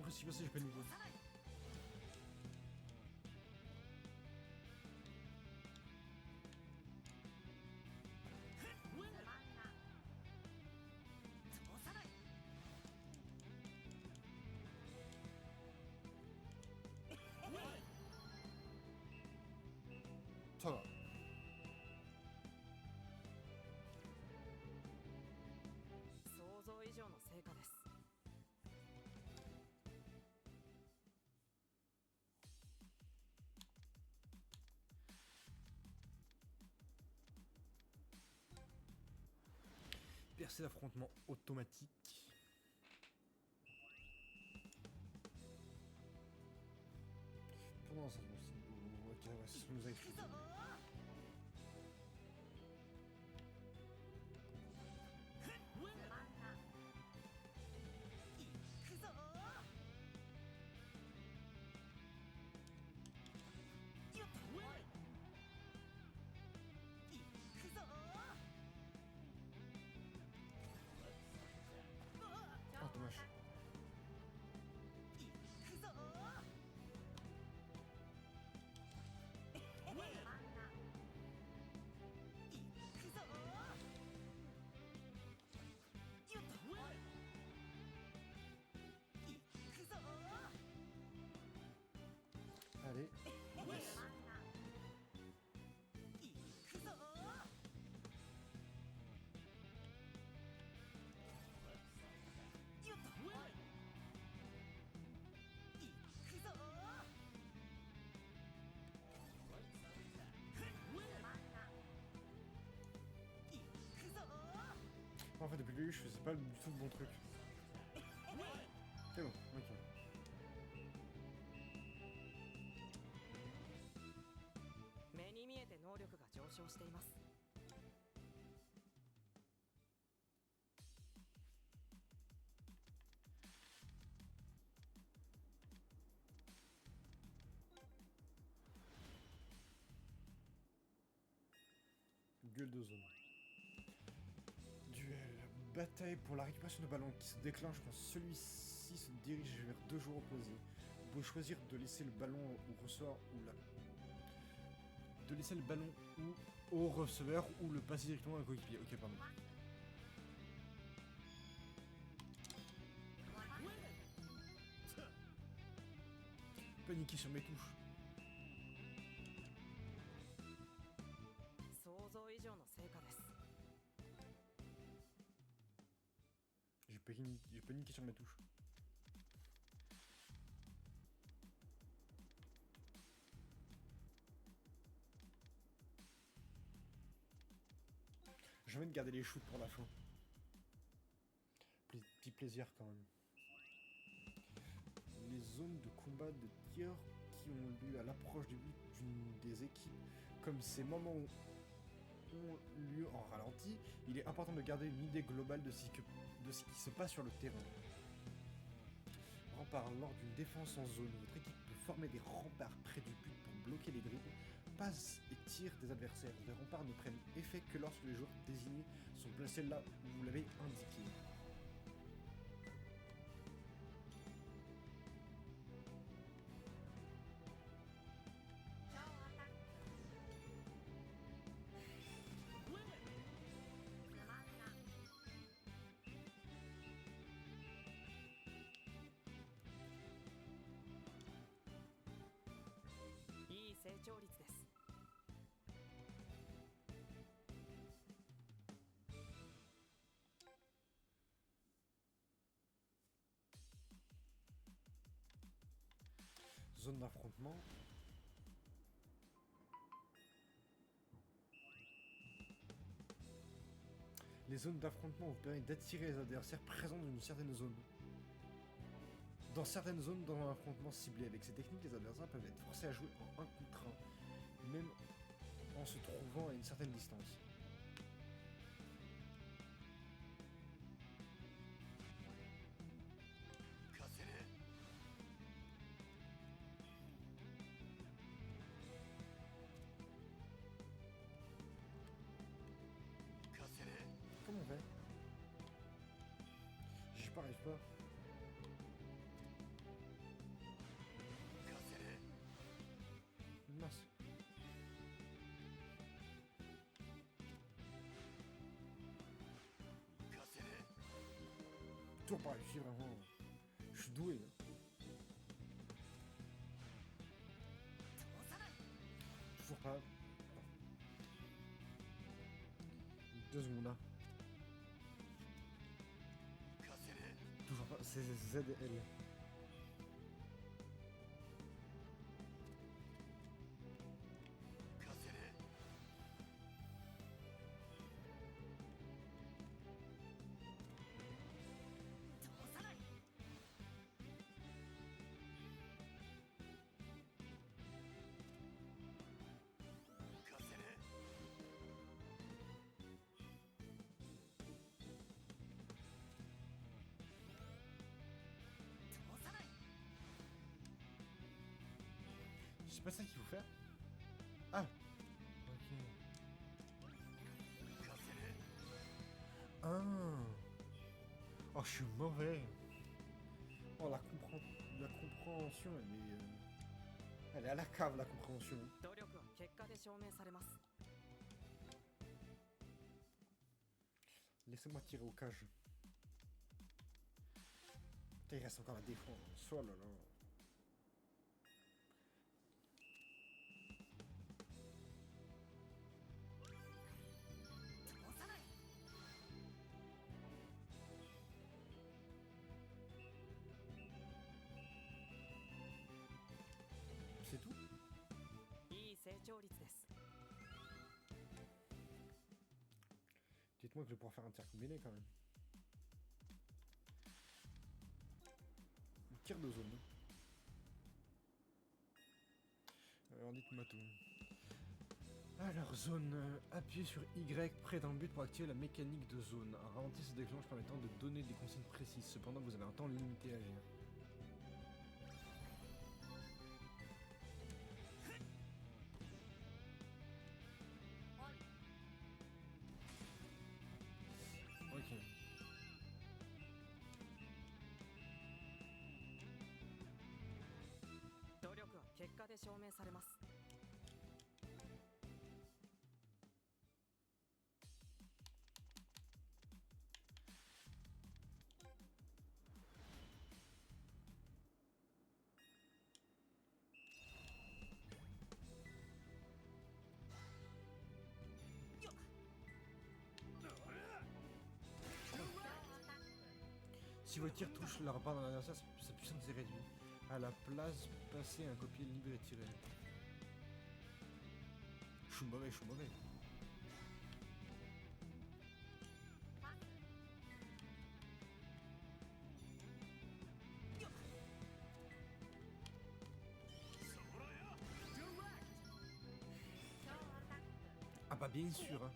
impossible si j'ai pas de niveau. Ça va. 想像以上の成果です。 Percer d'affrontement automatique. Pendant ça, ok, ouais, c'est ce qu'on nous a expliqué. Ah, dommage. Allez. Yes. En fait, depuis le début, je faisais pas du tout le bon truc. C'est bon, ok. 目に見えて能力が上昇しています。 Gueule de zone. Duel. Bataille pour la récupération de ballon qui se déclenche quand celui-ci se dirige vers deux joueurs opposés. Vous pouvez choisir de laisser le ballon au receveur ou la... De laisser le ballon au receveur ou le passer directement à un coéquipier. Ok, pardon. Paniquer sur mes touches. 想像以上の成果です。 J'ai paniqué sur mes touches. Je vais de garder les shoots pour la fin. Petit plaisir quand même. Les zones de combat de tir qui ont lieu à l'approche du but d'une des équipes, comme ces moments où ont lieu en ralenti, il est important de garder une idée globale de ce qui se passe sur le terrain. Rempart. Lors d'une défense en zone, votre équipe peut former des remparts près du but pour bloquer les dribbles, passes et tirs des adversaires. Les remparts ne prennent effet que lorsque les joueurs désignés sont placés là où vous l'avez indiqué.いい成長率です。 Zone d'affrontement. Les zones d'affrontement vous permettent d'attirer les adversaires présents dans une certaine zone. Dans certaines zones, dans un affrontement ciblé avec ces techniques, les adversaires peuvent être forcés à jouer en 1 contre 1, même en se trouvant à une certaine distance. Comment on fait? J'y arrive pas. toujours pas réussi, vraiment. Je suis doué. Hein. Toujours pas. 2 secondes là. Toujours pas. C'est ZL. C'est pas ça qu'il faut faire. Ah. Ok. Ah. Oh, je suis mauvais. Oh, la compréhension, elle est à la cave, la compréhension. 努力は結果で証明されます。 Laissez-moi tirer au cage. Putain, il reste encore la défense. Oh là là. C'est tout? いい成長率です。 Dites-moi que je vais pouvoir faire un tir combiné quand même. Un tir de zone. Alors dites-moi tout. Alors zone, appuyez sur Y près d'un but pour activer la mécanique de zone. Ralentissez ce déclenche permettant de donner des consignes précises. Cependant vous avez un temps limité à agir. Ok. 努力は結果で証明されます。 Si votre tir touche la part d'un adversaire, sa puissance est réduite. À la place, passez un copier libre et tirer. Je suis mauvais, je suis mauvais. Ah bah bien sûr hein.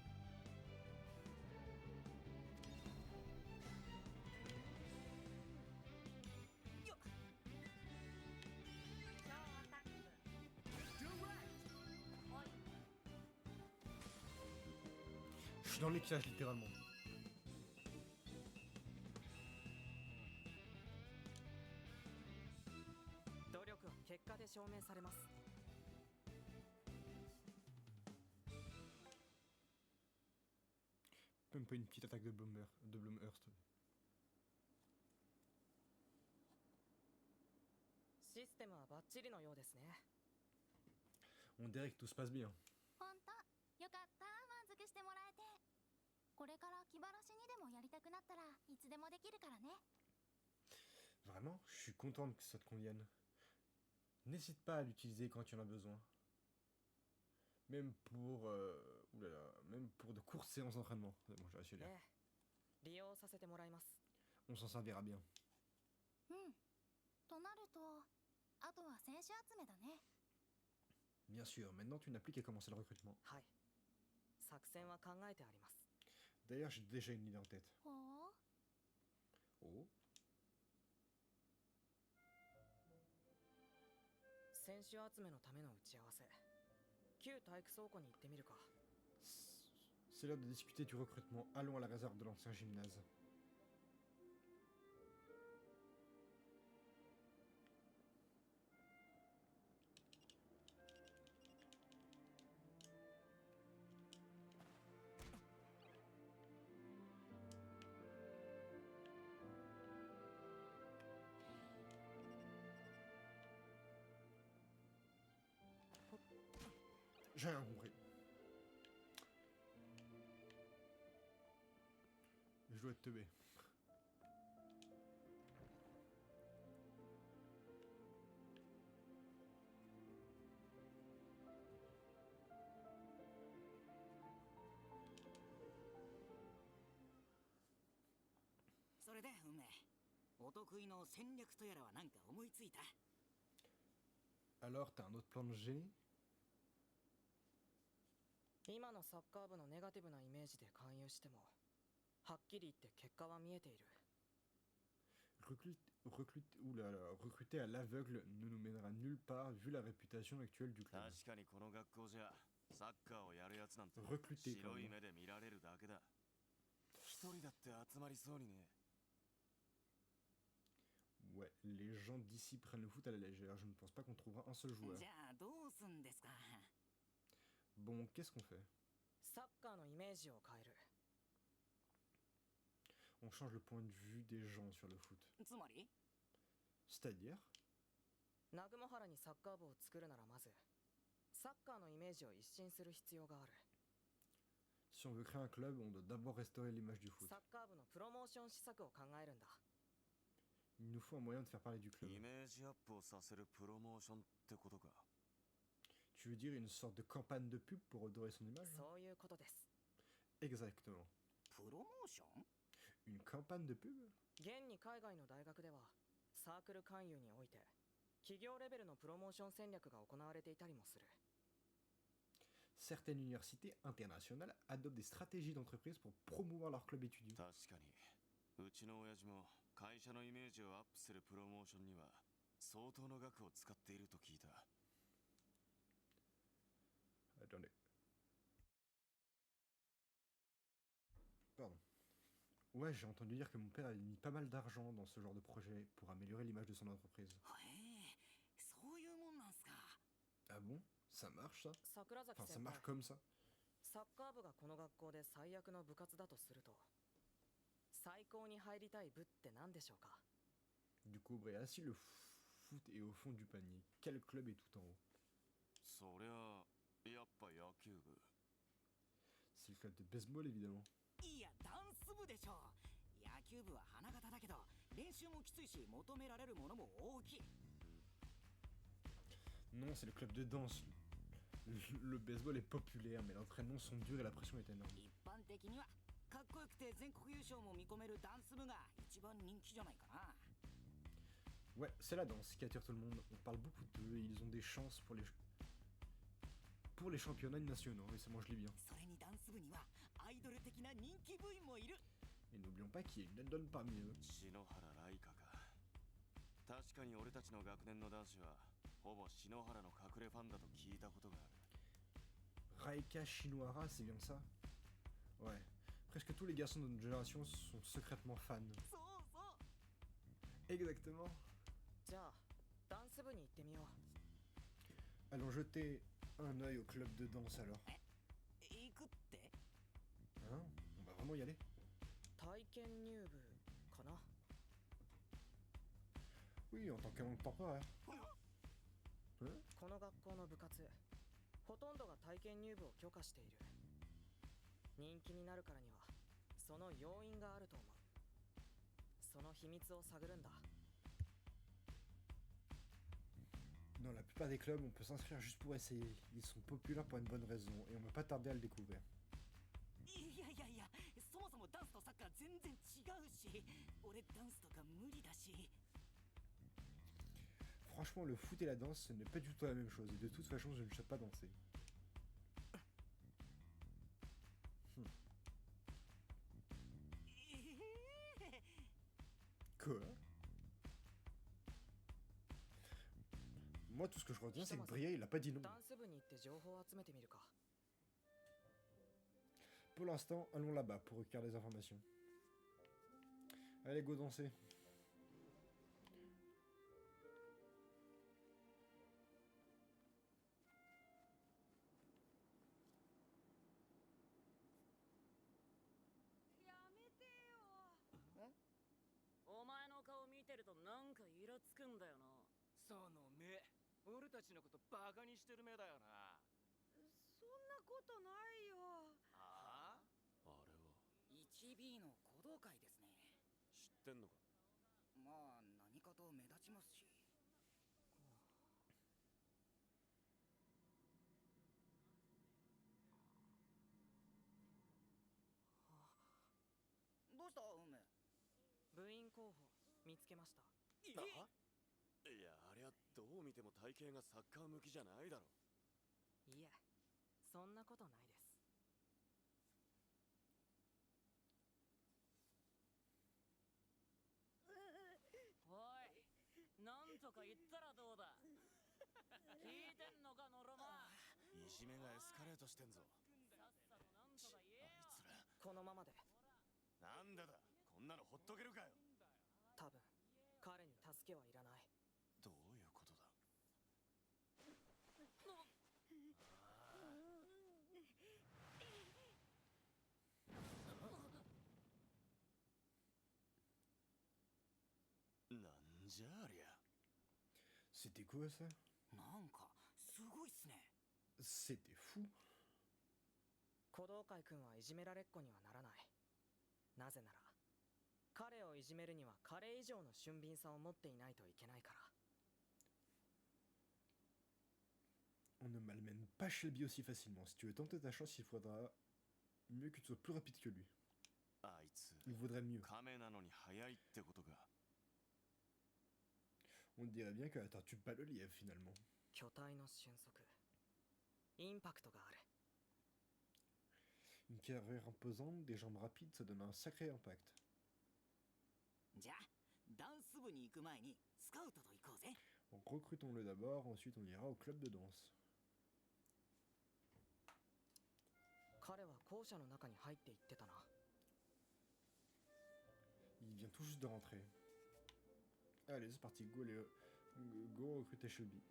Je suis dans les pièges littéralement. Même pas une petite attaque de Blumhurst. システムはバッチリのようですね。 On dirait que tout se passe bien. ほんとよかった満足してもらえて。これから気晴らしにでもやりたくなったらいつでもできるからね。 Vraiment, je suis contente que ça te convienne. N'hésite pas à l'utiliser quand tu en as besoin. Même pour même pour de courtes séances d'entraînement. Bon, j'ai réussi à lire. 利用させてもらいます。 On s'en servira bien. うんとなるとあとは選手集めだね。 Bien sûr, maintenant tu n'as plus qu'à commencer le recrutement. はい。作戦は考えてあります。 D'ailleurs, j'ai déjà une idée en tête. ほう。 Oh. 選手集めのための打ち合わせ。旧体育倉庫に行ってみるか。 C'est l'heure de discuter du recrutement. Allons à la réserve de l'ancien gymnase. J'ai rien compris. Je dois être teubé. Alors, t'as un autre plan de génie? 今のサッカー部のネガティブなイメージで勧誘してもはっきり言って結果は見えている。 Recruter à l'aveugle ne nous mènera nulle part vu la réputation actuelle du club. 確かにこの学校じゃサッカーをやるやつなんて Recruter 白い目で見られるだけだ。一人だって集まりそうにね。 Ouais, les gens d'ici prennent le foot à la légère. Je ne pense pas qu'on trouvera un seul joueur. Bon, qu'est-ce qu'on fait? サッカーのイメージを変える。 On change le point de vue des gens sur le foot. つまり C'est-à-dire? 南雲原にサッカー部を作るならまずサッカーのイメージを一新する必要がある。 Si on veut créer un club, on doit d'abord restaurer l'image du foot. サッカー部のプロモーション施策を考えるんだ。 Il nous faut un moyen de faire parler du club. イメージアップをさせるプロモーションってことか。 Tu veux dire une sorte de campagne de pub pour redorer son image? そういうことです。 Exactement. プロモーション Une campagne de pub? 現に海外の大学ではサークル勧誘において企業レベルのプロモーション戦略が行われていたりもする。 Certaines universités internationales adoptent des stratégies d'entreprise pour promouvoir leur club étudiant. 確かにうちの親父も会社のイメージをアップするプロモーションには相当の額を使っていると聞いた。 Attendez. Pardon. Ouais, j'ai entendu dire que mon père avait mis pas mal d'argent dans ce genre de projet pour améliorer l'image de son entreprise. そういうもんなんすか。 Ah bon? Ça marche ça? 桜崎 Enfin, ça 先輩、 marche comme ça? サッカー部がこの学校で最悪の部活だとすると最高に入りたい部って何でしょうか？ Du coup, Bréa, si le foot est au fond du panier, quel club est tout en haut? そりゃやっぱ野球部。 C'est le club de baseball évidemment. いや、ダンス部でしょ。野球部は花形だけど練習もきついし求められるものも大きい。 Non, c'est le club de danse. Le baseball est populaire, mais l'entraînement sont durs et la pression est énorme. 一般的にはかっこよくて全国優勝も見込めるダンス部が一番人気じゃないかな。 Ouais, c'est la danse qui attire tout le monde. On parle beaucoup d'eux et ils ont des chances pour les championnats nationaux. Et ça, moi, je lis bien. それにダンス部にはアイドル的な人気部員もいる。 Et n'oublions pas qu'il y a une idole parmi eux. 篠原ライカか。確かに俺たちの学年の男子はほぼ篠原の隠れファンだと聞いたことがある。 Raika Shinohara, c'est bien ça? Ouais. Presque tous les garçons de notre génération sont secrètement fans. そうそう。 Exactement. じゃあダンス部に行ってみよう。 Allons jeter un œil au club de danse alors. 行くって？ Hein? On va vraiment y aller? 体験入部かな。 Oui, en tant qu'amant temporaire. Hein? この学校の部活ほとんどが体験入部を許可している。人気になるからにはその要因があると思う。その秘密を探るんだ。 Dans la plupart des clubs, on peut s'inscrire juste pour essayer. Ils sont populaires pour une bonne raison et on va pas tarder à le découvrir. いやいやいや、そもそもダンスとサッカー全然違うし、俺ダンスとか無理だし。 Franchement, le foot et la danse, ce n'est pas du tout la même chose. Et de toute façon, je ne sais pas danser. Quoi? Moi, tout ce que je retiens, c'est que Bria, il a pas dit non. ダンス部に行って情報を集めてみるか。 Pour l'instant, allons là-bas pour recueillir des informations. Allez, go danser. Hein? お前の顔見てるとなんかイラつくんだよな。その目、俺たちのことバカにしてる目だよな。ことないよ。ああ、あれは 1B の鼓動会ですね。知ってんのか？まあ何かと目立ちますし。どうした梅？部員候補見つけました。あいや、ありゃどう見ても体型がサッカー向きじゃないだろ。いえ、そんなことないです。おい、なんとか言ったらどうだ。聞いてんのかノロマ。いじめがエスカレートしてんぞ。さっさとなんとか言えよ。あいつらこのままでなんでだ、こんなのほっとけるかよ。多分彼に助けはいらない。どういうことだ？なんじゃありゃ。 C'était quoi ça? なんかすごいっすね。 C'était fou. 鼓動会くんはいじめられっ子にはならない。なぜなら彼をいじめるには彼以上の俊敏さを持っていないといけないから。On ne malmène pas Shelby aussi facilement. Si tu veux tenter ta chance, il faudra mieux que tu sois plus rapide que lui. あいつ Il vaudrait mieux. 亀なのに速いってことか。 On dirait bien que la tortue pas le lièvre finalement. 巨体の俊足、インパクトがある。 Une carrure imposante, des jambes rapides, ça donne un sacré impact. じゃあダンス部に行く前にスカウトと行こうぜ。 Donc recrutons-le d'abord, ensuite on ira au club de danse. 彼は校舎の中に入っていってたな。 Il vient tout juste de rentrer. Allez, c'est parti, go, go recruter Shelby.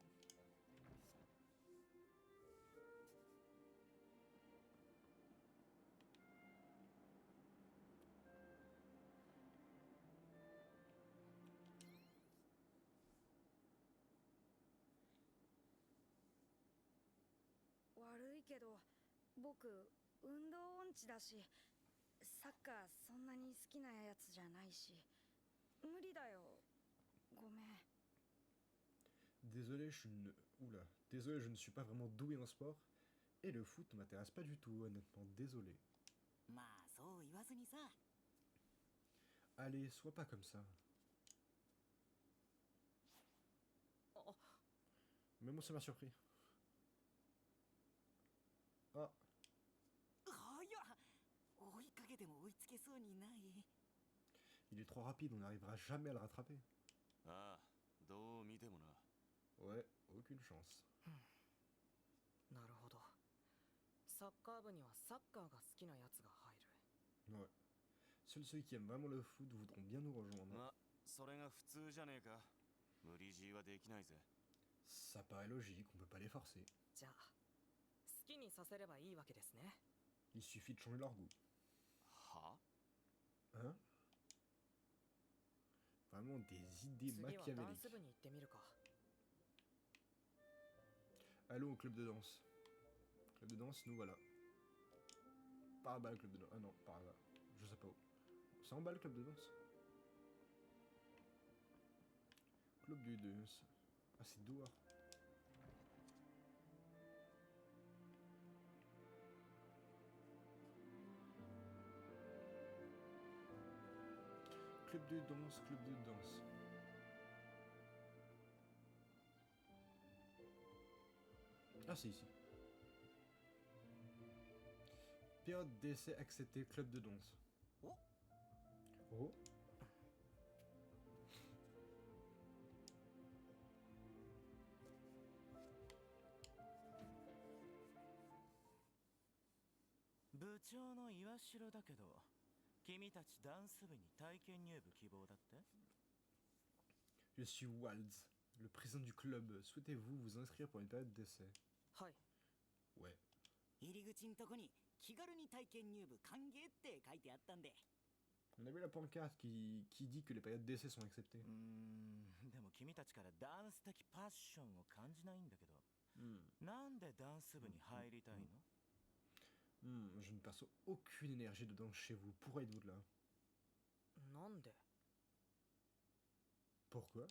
« 悪いけど僕運動音痴だし、サッカーそんなに好きなやつじゃないし、無理だよ。ごめん。 Désolé, Désolé, je ne suis pas vraiment doué en sport. Et le foot ne m'intéresse pas du tout, honnêtement. Désolé. まあそう言わずにさ。 Allez, sois pas comme ça. Mais moi, ça m'a surpris. Ah, はや、追いかけても追いつけそうにない。 il est trop rapide, on n'arrivera jamais à le rattraper. ああ、どう見てもな。 Ouais, aucune chance. なるほど。サッカー部にはサッカーが好きなやつが入る。 Ouais. Seuls ceux qui aiment vraiment le foot voudront bien nous rejoindre. まあ、それが普通じゃねえか。無理強いはできないぜ。 Ça paraît logique, on peut pas les forcer. じゃあ好きにさせればいいわけですね。 Il suffit de changer leur goût. は？ Hein? Vraiment des idées 次はダン machiavéliques. ス部に行ってみるか。 Allons au club de danse. Club de danse, nous voilà. Par là-bas, le club de danse. Ah non, par là-bas. Je sais pas où. C'est en bas le club de danse. Club de danse. Ah, c'est dehors. Club de danse, club de danse. Ah, c'est ici. Période d'essai acceptée, club de danse. Oh. Oh. « 部長の岩城だけど、君たちダンス部に体験入部希望だって？ Je suis Walds, le président du club. Souhaitez-vous vous inscrire pour une période d'essai? はい。 Ouais. 入り口んとこに気軽に体験入部歓迎って書いてあったんで。 On a vu la pancarte qui dit que les périodes d'essai sont acceptées. でも君たちからダンス的パッションを感じないんだけど、 Hmm. なんでダンス部に入りたいの？ Je ne perçois aucune énergie dedans chez vous. Pourquoi êtes-vous là? なんで Pourquoi?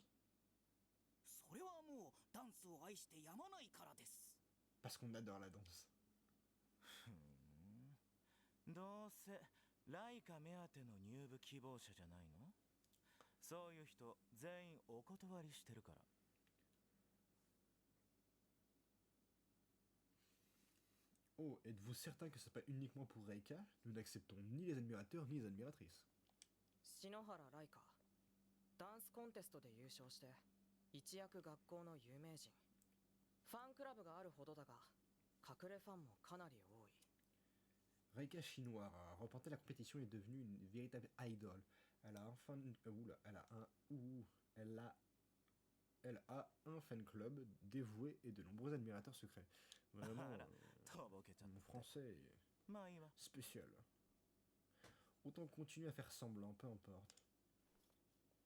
それはもうダンスを愛してやまないからです。 Parce qu'on adore la danse. どうせライカ目当ての入部希望者じゃないの？そういう人全員お断りしてるから。 Oh, êtes-vous certain que c'est pas uniquement pour Reika? Nous n'acceptons ni les admirateurs ni les admiratrices. 篠原ライカ、ダンスコンテストで優勝して一躍学校の有名人。ファンクラブがあるほどだが隠れファンもかなり多い。 Reika Chinois a remporté la compétition et est devenue une véritable idole. Elle a un fan... oula, elle a un fan club dévoué et de nombreux admirateurs secrets. Vraiment, mon français est spécial. Autant continuer à faire semblant, peu importe.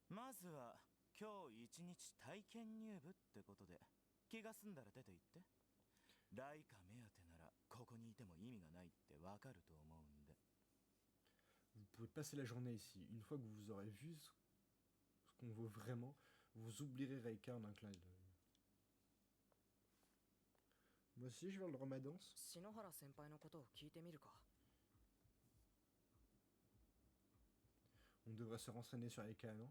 まずは今日一日体験入部ってことで気が済んだら出て行って。ライカ目当てならここにいても意味がないってわかると思うんで。 Vous pouvez passer la journée ici. Une fois que vous aurez vu ce qu'on veut vraiment, vous oublierez Reika en un clin d'œil. Moi aussi, je vais le ramadan. 篠原先輩のことを聞いてみるか。 On devrait se renseigner sur Reika, non?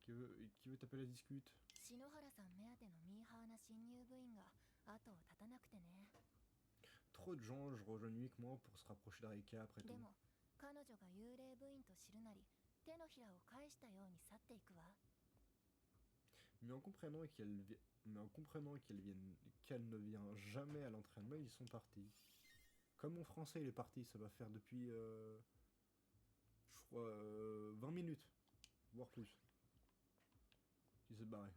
Qui veut taper la discute? 篠原さん目当てのミーハーな新入部員が後を絶たなくてね。 Trop de gens rejoignent uniquement pour se rapprocher de Reika après tout. でも彼女が幽霊部員と知るなり手のひらを返したように去っていくわ。 Mais en comprenant qu'elle ne vient jamais à l'entraînement, ils sont partis. Comme mon français il est parti, ça va faire depuis je crois 20 minutes, voire plus. Il s'est barré.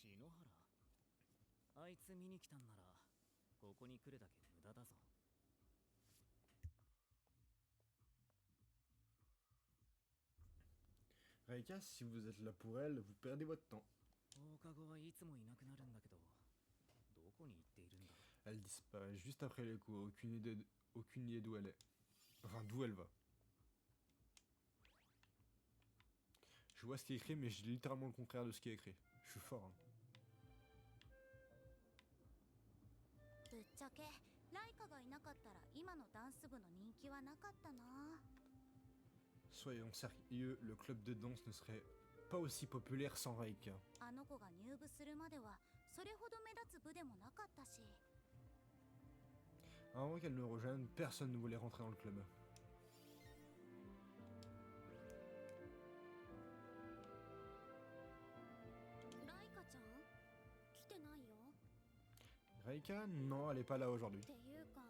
篠原、あいつ見に来たんならここに来るだけ無駄だぞ。 Reika, si vous êtes là pour elle, vous perdez votre temps. 放課後はいつもいなくなるんだけど、どこに行っているんだろう。 Elle disparaît juste après les cours, aucune idée d'où elle est. Enfin, d'où elle va. Je vois ce qui est écrit, mais je dis littéralement le contraire de ce qui est écrit. Je suis fort, hein. ぶっちゃけライカがいなかったら今のダンス部の人気はなかったな。 Soyons sérieux, le club de danse ne serait pas aussi populaire sans Reika. あの子が入部するまではそれほど目立つ部でもなかったし。 Avant qu'elle ne rejoigne, personne ne voulait rentrer dans le club. ライカちゃん来てないよ。 Reika, non, elle est pas là aujourd'hui. っていうか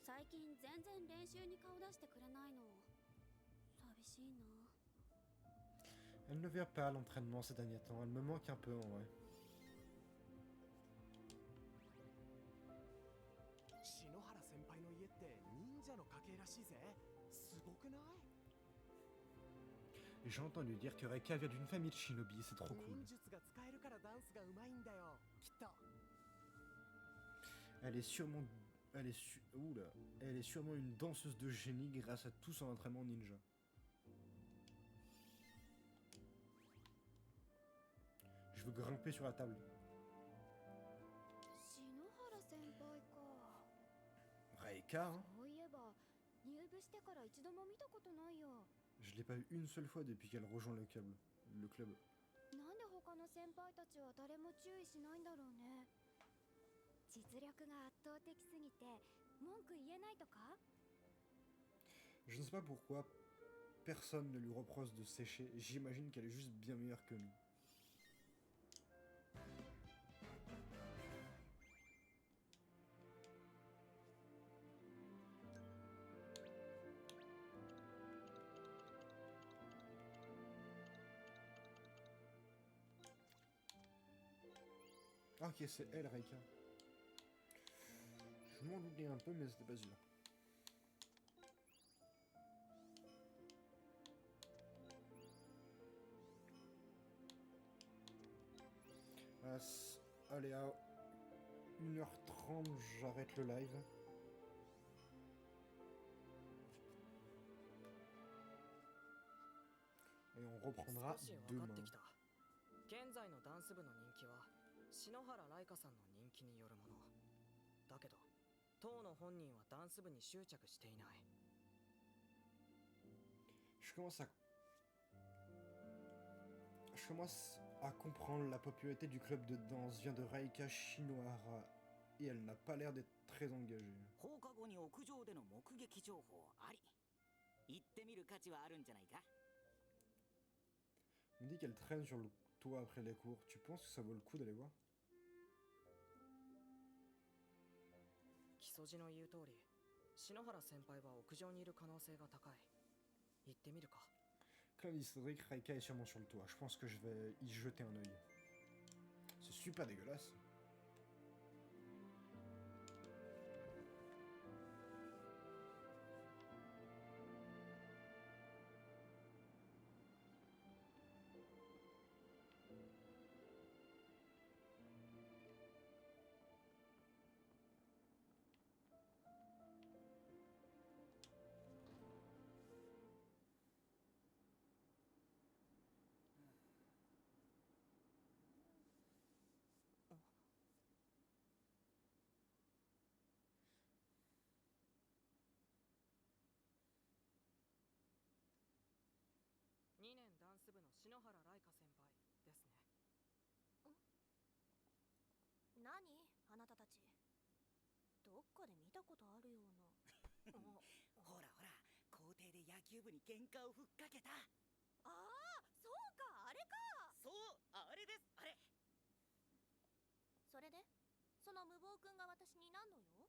最近全然練習に顔出してくれないの。寂しいな。 Elle ne vient pas à l'entraînement ces derniers temps, elle me manque un peu en vrai. 篠原先輩の家って忍者の家系らしいぜ。すごくない？ J'ai entendu dire que Reika vient d'une famille de shinobi, c'est trop cool. 忍術が使えるからダンスがうまいんだよ。きっと。 Elle est sûrement... Elle est sûrement une danseuse de génie grâce à tout son entraînement ninja. Je veux grimper sur la table. 篠原先輩か。 Reika, hein? そういえば入部してから一度も見たことないよ。 Je l'ai pas eu une seule fois depuis qu'elle rejoint le club. なんで他の先輩たちは誰も注意しないんだろうね。実力が圧倒的すぎて文句言えないとか？ Je ne sais pas pourquoi personne ne lui reproche de sécher. J'imagine qu'elle est juste bien meilleure que nous. Ah, ok, c'est elle, Reika. Je m'en doutais un peu, mais c'était pas sûr. Allez, 1h30, j'arrête le live. Et on reprendra 少し分かっ demain. てきた。現在のダンス部の人気は篠原ライカさんの人気によるものだけど、当の本人はダンス部に執着していない。 Je commence à comprendre la popularité du club de danse vient de Raika Shinohara et elle n'a pas l'air d'être très engagée. 放課後に屋上での目撃情報あり。行ってみる価値はあるんじゃないか。 On me dit qu'elle traîne sur le toit après les cours. Tu penses que ça vaut le coup d'aller voir? 木曽路の言う通り、篠原先輩は屋上にいる可能性が高い。行ってみるか。 Comme historique, Raika est sûrement sur le toit. Je pense que je vais y jeter un œil. C'est super dégueulasse.2年ダンス部の篠原ライカ先輩ですね。何あなたたち。どっかで見たことあるような。ほらほら、校庭で野球部に喧嘩をふっかけた。ああ、そうか、あれか。そう、あれです、あれ。それでその無謀くんが私に何の用？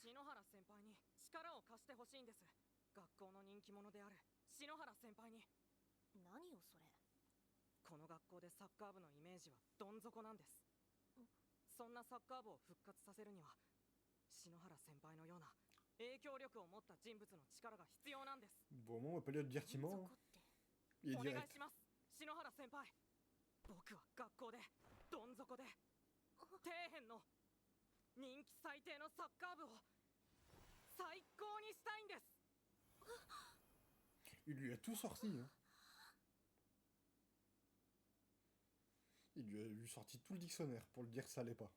篠原先輩に力を貸してほしいんです。学校の人気者である篠原先輩に。何よそれ。この学校でサッカー部のイメージはどん底なんです。そんなサッカー部を復活させるには篠原先輩のような影響力を持った人物の力が必要なんです。 Bon, on va pas lire divertiment. Il est お願い direct. します、篠原先輩。僕は学校でどん底で底辺の人気最低のサッカー部を最高にしたいんです。 Il lui a tout sorti. Hein. Il lui a lui sorti tout le dictionnaire pour lui dire que ça allait pas.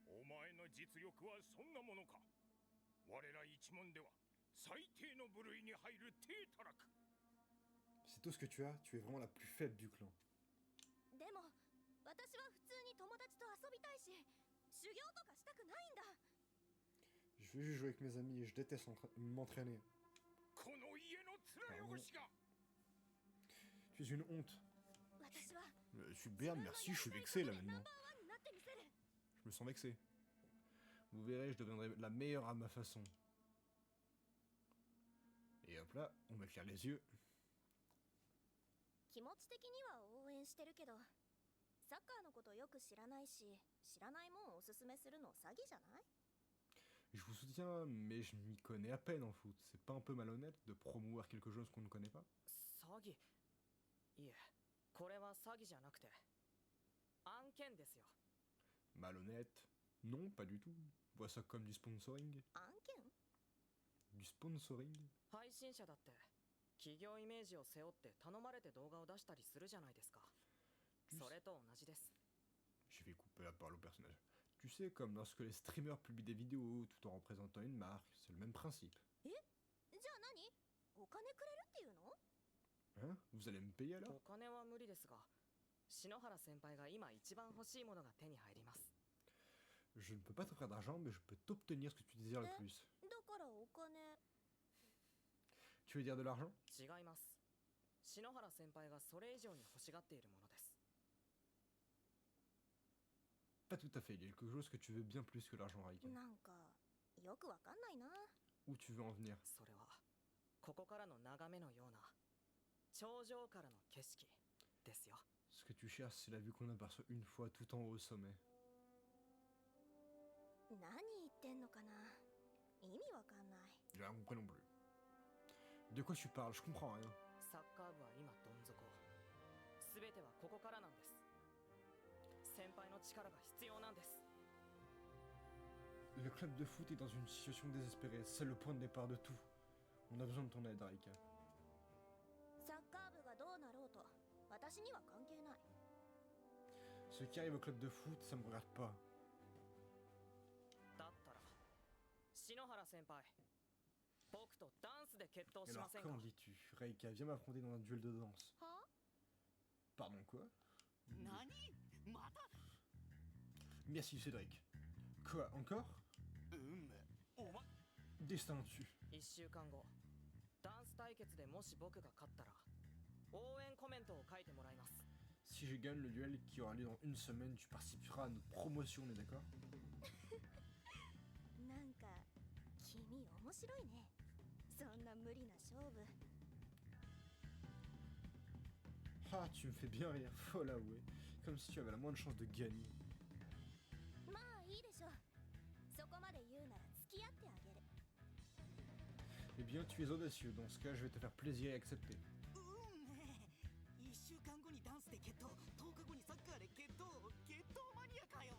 お前の実力はそんなものか。我ら一門では最低の部類に入る低たらく。 C'est tout ce que tu as. Tu es vraiment la plus faible du clan. でも私は普通に友達と遊びたいし、修行とかしたくないんだ。 Je veux juste jouer avec mes amis et je déteste m'entraîner. この家の面汚しが。 Tu es une honte. 私は Je suis bien, merci, je suis vexé là maintenant. になってみせる。 Je me sens vexé. Vous verrez, je deviendrai la meilleure à ma façon. Et hop là, on m'éclaire les yeux. 気持ち的には応援してるけど、サッカーのことよく知らないし、知らないもんをおすすめするの詐欺じゃない？ Je vous soutiens, mais je m'y connais à peine en foot. C'est pas un peu malhonnête de promouvoir quelque chose qu'on ne connaît pas? 詐欺？いえ、これは詐欺じゃなくて案件ですよ。 Malhonnête? Non, pas du tout. Vois ça comme du sponsoring. 案件？ Du sponsoring? 配信者だって企業イメージを背負って頼まれて動画を出したりするじゃないですか。それと同じです。 Je vais couper la parole au personnage. Tu sais, comme lorsque les streamers publient des vidéos tout en représentant une marque, c'est le même principe. え？じゃあ何？お金くれるっていうの？ Hein? Vous allez me payer alors? お金は無理ですが、篠原先輩が今一番欲しいものが手に入ります。 Je ne peux pas t'offrir d'argent, mais je peux t'obtenir ce que tu désires le plus. だからお金。 Tu veux dire de l'argent? 違います。篠原先輩がそれ以上に欲しがっているものです。 Pas tout à fait, il y a quelque chose que tu veux bien plus que l'argent, Raika. なんかよくわかんないな。 Où tu veux en venir? それはここからの眺めのような頂上からの景色ですよ。 Ce que tu cherches, c'est la vue qu'on aperçoit une fois tout en haut au sommet. 何言ってんのかな。意味わかんない。 J'ai rien compris non plus. De quoi tu parles? Je comprends rien. サッカー部は今どん底。すべてはここからなんです。先輩の力が必要なんです。 Le club de foot est dans une situation désespérée. C'est le point de départ de tout. On a besoin de ton aide, Arika. サッカー部がどうなろうと私には関係ない。 Ce qui arrive au club de foot, ça me regarde pas. だったら篠原先輩、僕とダンスで決闘し Alors, ませんか？ qu'en dis-tu? Reika, viens m'affronter dans un duel de danse. は Pardon, quoi? 何また Merci, Cédric. Quoi, encore? 運命お前 Destin dessus. 1週間後、ダンス対決でもし僕が勝ったら応援コメントを書いてもらいます。 Si je gagne le duel qui aura lieu dans une semaine, tu participeras à notre promotion, on est d'accord? なんか君面白いね。そんな無理な勝負。 Ah, tu me fais bien rire, faut l'avouer. Comme si tu avais la moindre chance de gagner. まあいいでしょう。そこまで言うなら付き合ってあげる。 Eh bien, tu es audacieux. Dans ce cas, je vais te faire plaisir et accepter. 1週間後にダンスで決闘、10日後にサッカーで決闘マニアかよ。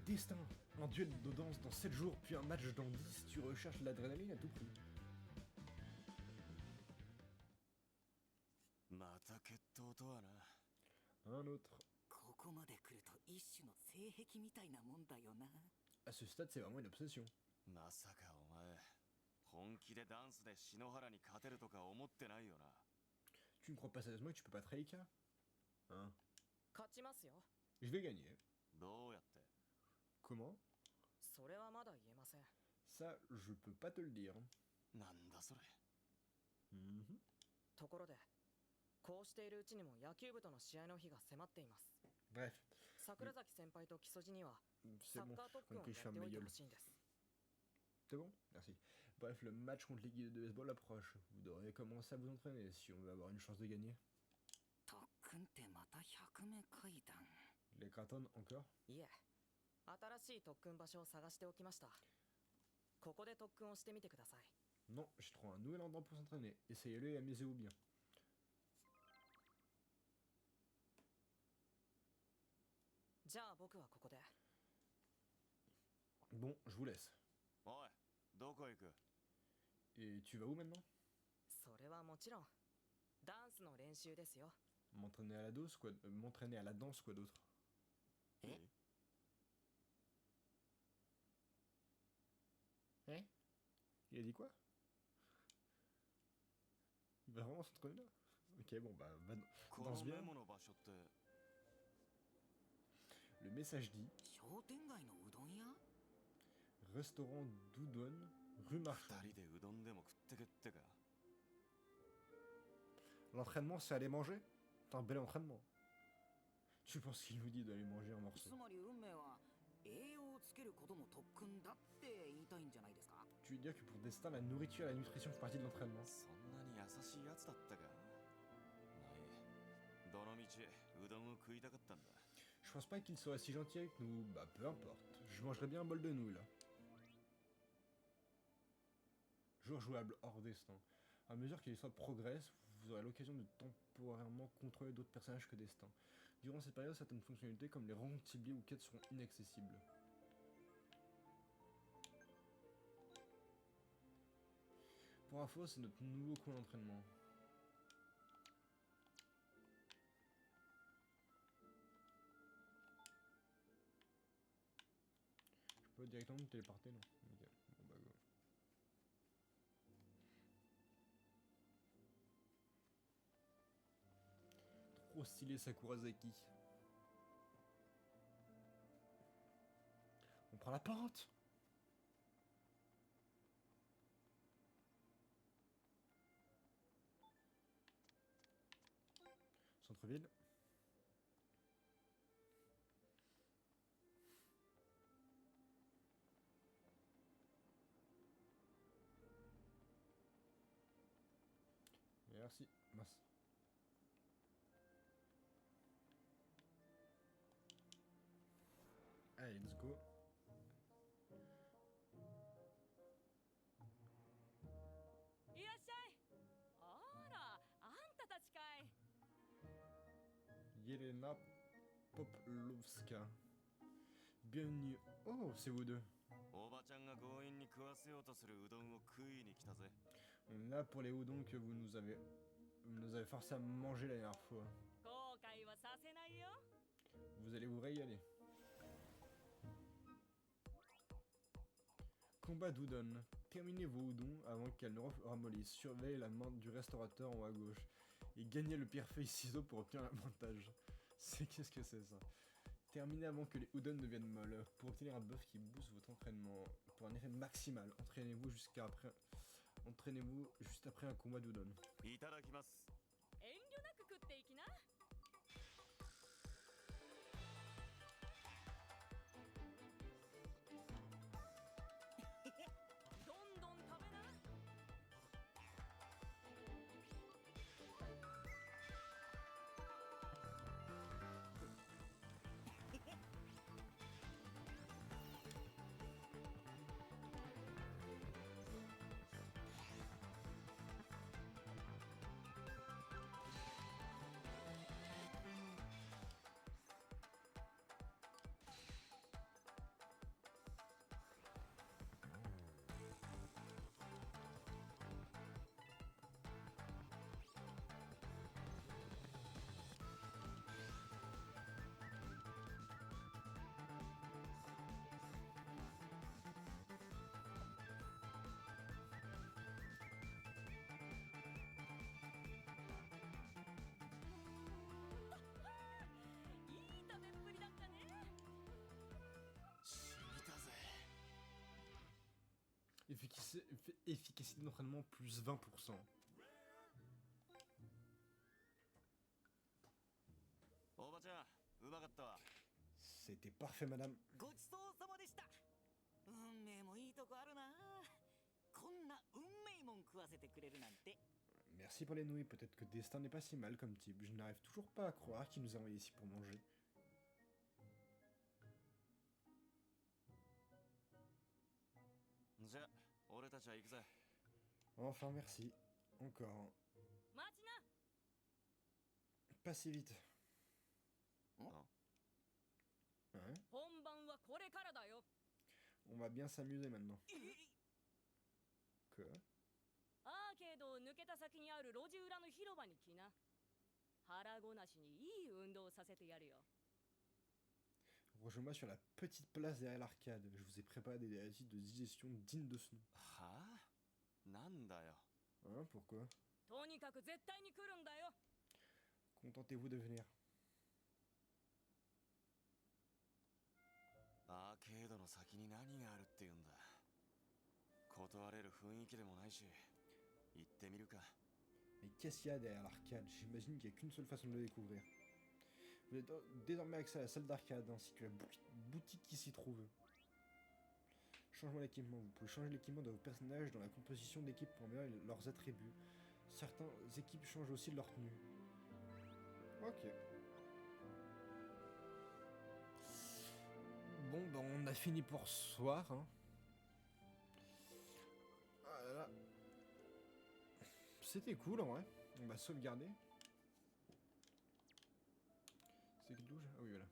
Destin, un duel de danse dans 7 jours, puis un match dans 10. Tu recherches l'adrénaline à tout prix. また決闘とはな。 Un autre. ここまで来ると一種の性癖みたいなもんだよな。 À ce stade, c'est vraiment une obsession. まさかお前本気でダンスで篠原に勝てるとか思ってないよな。 Tu ne crois pas sérieusement que tu peux battre Reika? Hein? 勝ちますよ。 Je vais gagner. どうやって？ Comment? それはまだ言えません。 Ça, je peux pas te le dire. なんだそれ。 Mhm. ところで、こうしているうちにも野球部との試合の日が迫っています。 Bref, 桜崎先輩と木曽路には c'est サ bon. ッカー特訓を Ok, や je って ferme お ma いて gueule. ほしいんです。 C'est bon? Merci. Bref, le match contre l'équipe de baseball approche. Vous devriez commencer à vous entraîner si on veut avoir une chance de gagner. 特訓ってまた100目階段。 Les Kraton encore? いえ、新しい特訓場所を探しておきました。ここで特訓をしてみてください。 Non, j'ai trouvé un nouvel endroit pour s'entraîner. Essayez-le et amusez-vous bien. じゃあ僕はここで。 Bon, je vous laisse. おい、どこ行く？ Et tu vas où maintenant? それはもちろんダンスの練習ですよ。 M'entraîner à la danse, quoi, m'entraîner à la danse, quoi d'autre? Eh? Hein? Il a dit quoi? Il va vraiment s'entraîner là? Ok, bon bah, danse bien. このメモの場所って。 Le message dit 商店街のうどん屋？ restaurant Doudon, rue Marchand. 二人でうどんでも食ってけってか。 L'entraînement, c'est aller manger? C'est un bel entraînement. Tu penses qu'il nous dit d'aller manger un morceau? つまり運命は栄養をつけることも特訓だって言いたいんじゃないですか？ Tu veux dire que pour Destin, la nourriture et la nutrition font partie de l'entraînement? そんなに優しいやつだったか。まあいい。どのみちうどんを食いたかったんだ。 Je pense pas qu'il soit si gentil avec nous. Bah, peu importe. Je mangerai bien un bol de nouilles là. Jour jouable hors Destin. À mesure que l'histoire progresse, vous aurez l'occasion de temporairement contrôler d'autres personnages que Destin. Durant cette période, certaines fonctionnalités comme les rangs, ciblés ou quêtes seront inaccessibles. Pour info, c'est notre nouveau coin d'entraînement. Je peux directement me téléporter, non? Ok, bon bah go. Trop stylé Sakurazaki. On prend la pente. Centre-ville. Merci, mince. Allez, let's go. Yelena Poplovska. Bienvenue. Oh, c'est vous deux. おばちゃんが強引に食わせようとするうどんを食いに来たぜ。 Là pour les udon que vous nous avez forcé à manger la dernière fois. 後悔はさせないよ。 Vous allez vous régaler. Combat d'udon. Terminez vos udon avant qu'elles ne ramollissent. Surveillez la main du restaurateur en haut à gauche. Et gagnez le pierre feuille ciseaux pour obtenir l'avantage. Qu'est-ce que c'est ça? Terminez avant que les udon deviennent molles. Pour obtenir un buff qui booste votre entraînement. Pour un effet maximal, entraînez-vous juste après un combat d'udon. いただきます。遠慮なく食っていきな。どんどん食べな。 Efficacité d'entraînement plus 20%. C'était parfait, madame. ごちそうさまでした。運命もいいとこあるな。こんな運命もん食わせてくれるなんて。 Merci pour les nouilles, peut-être que Destin n'est pas si mal comme type. Je n'arrive toujours pas à croire qu'il nous a envoyés ici pour manger. Enfin, merci. Encore. Pas si vite. Hein? On va bien s'amuser maintenant. Que? アーケードを抜けた先にある路地裏の広場に来な。腹ごなしにいい運動をさせてやるよ。 Rejoins-moi sur la petite place derrière l'arcade. Je vous ai préparé des exercices de digestion dignes de ce nom. Hein, pourquoi? とにかく絶対に来るんだよ。 Contentez-vous de venir. アーケードの先に何があるって言うんだ。断れる雰囲気でもないし、行ってみるか。 Mais qu'est-ce qu'il y a derrière l'arcade? J'imagine qu'il n'y a qu'une seule façon de le découvrir. Vous avez désormais accès à la salle d'arcade ainsi que la boutique qui s'y trouve. Changement d'équipement. Vous pouvez changer l'équipement de vos personnages dans la composition d'équipe pour améliorer leurs attributs. Certaines équipes changent aussi de leur tenue. Ok. Bon, bah on a fini pour ce soir. Hein. Voilà. C'était cool en vrai. On va sauvegarder. C'est que d'où? Ah oui, voilà.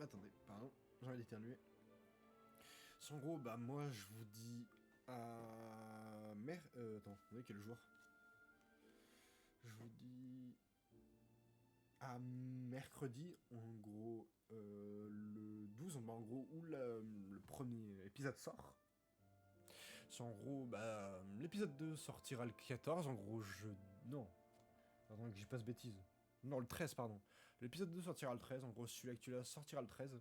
Attendez, pardon, j'ai envie d'éternuer. En gros, bah moi je vous dis à... attends, on est quel jour? Je vous dis... à mercredi, en gros, le 12, en gros, où le premier épisode sort. C'est en gros, bah, l'épisode 2 sortira le 14, en gros, non. Attends que j'y passe bêtise. Non, le 13, pardon. L'épisode 2 sortira le 13, en gros, celui-là que tu l'as sortira le 13.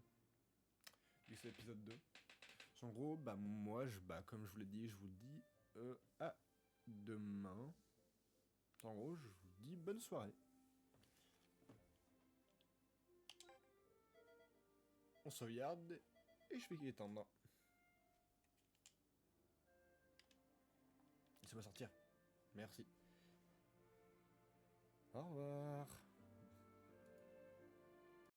Et c'est l'épisode 2. En gros, bah, moi, comme je vous l'ai dit, je vous le dis, à demain. En gros, je vous dis bonne soirée. On sauvegarde et je vais étendre. Laissez-moi sortir. Merci. Au revoir.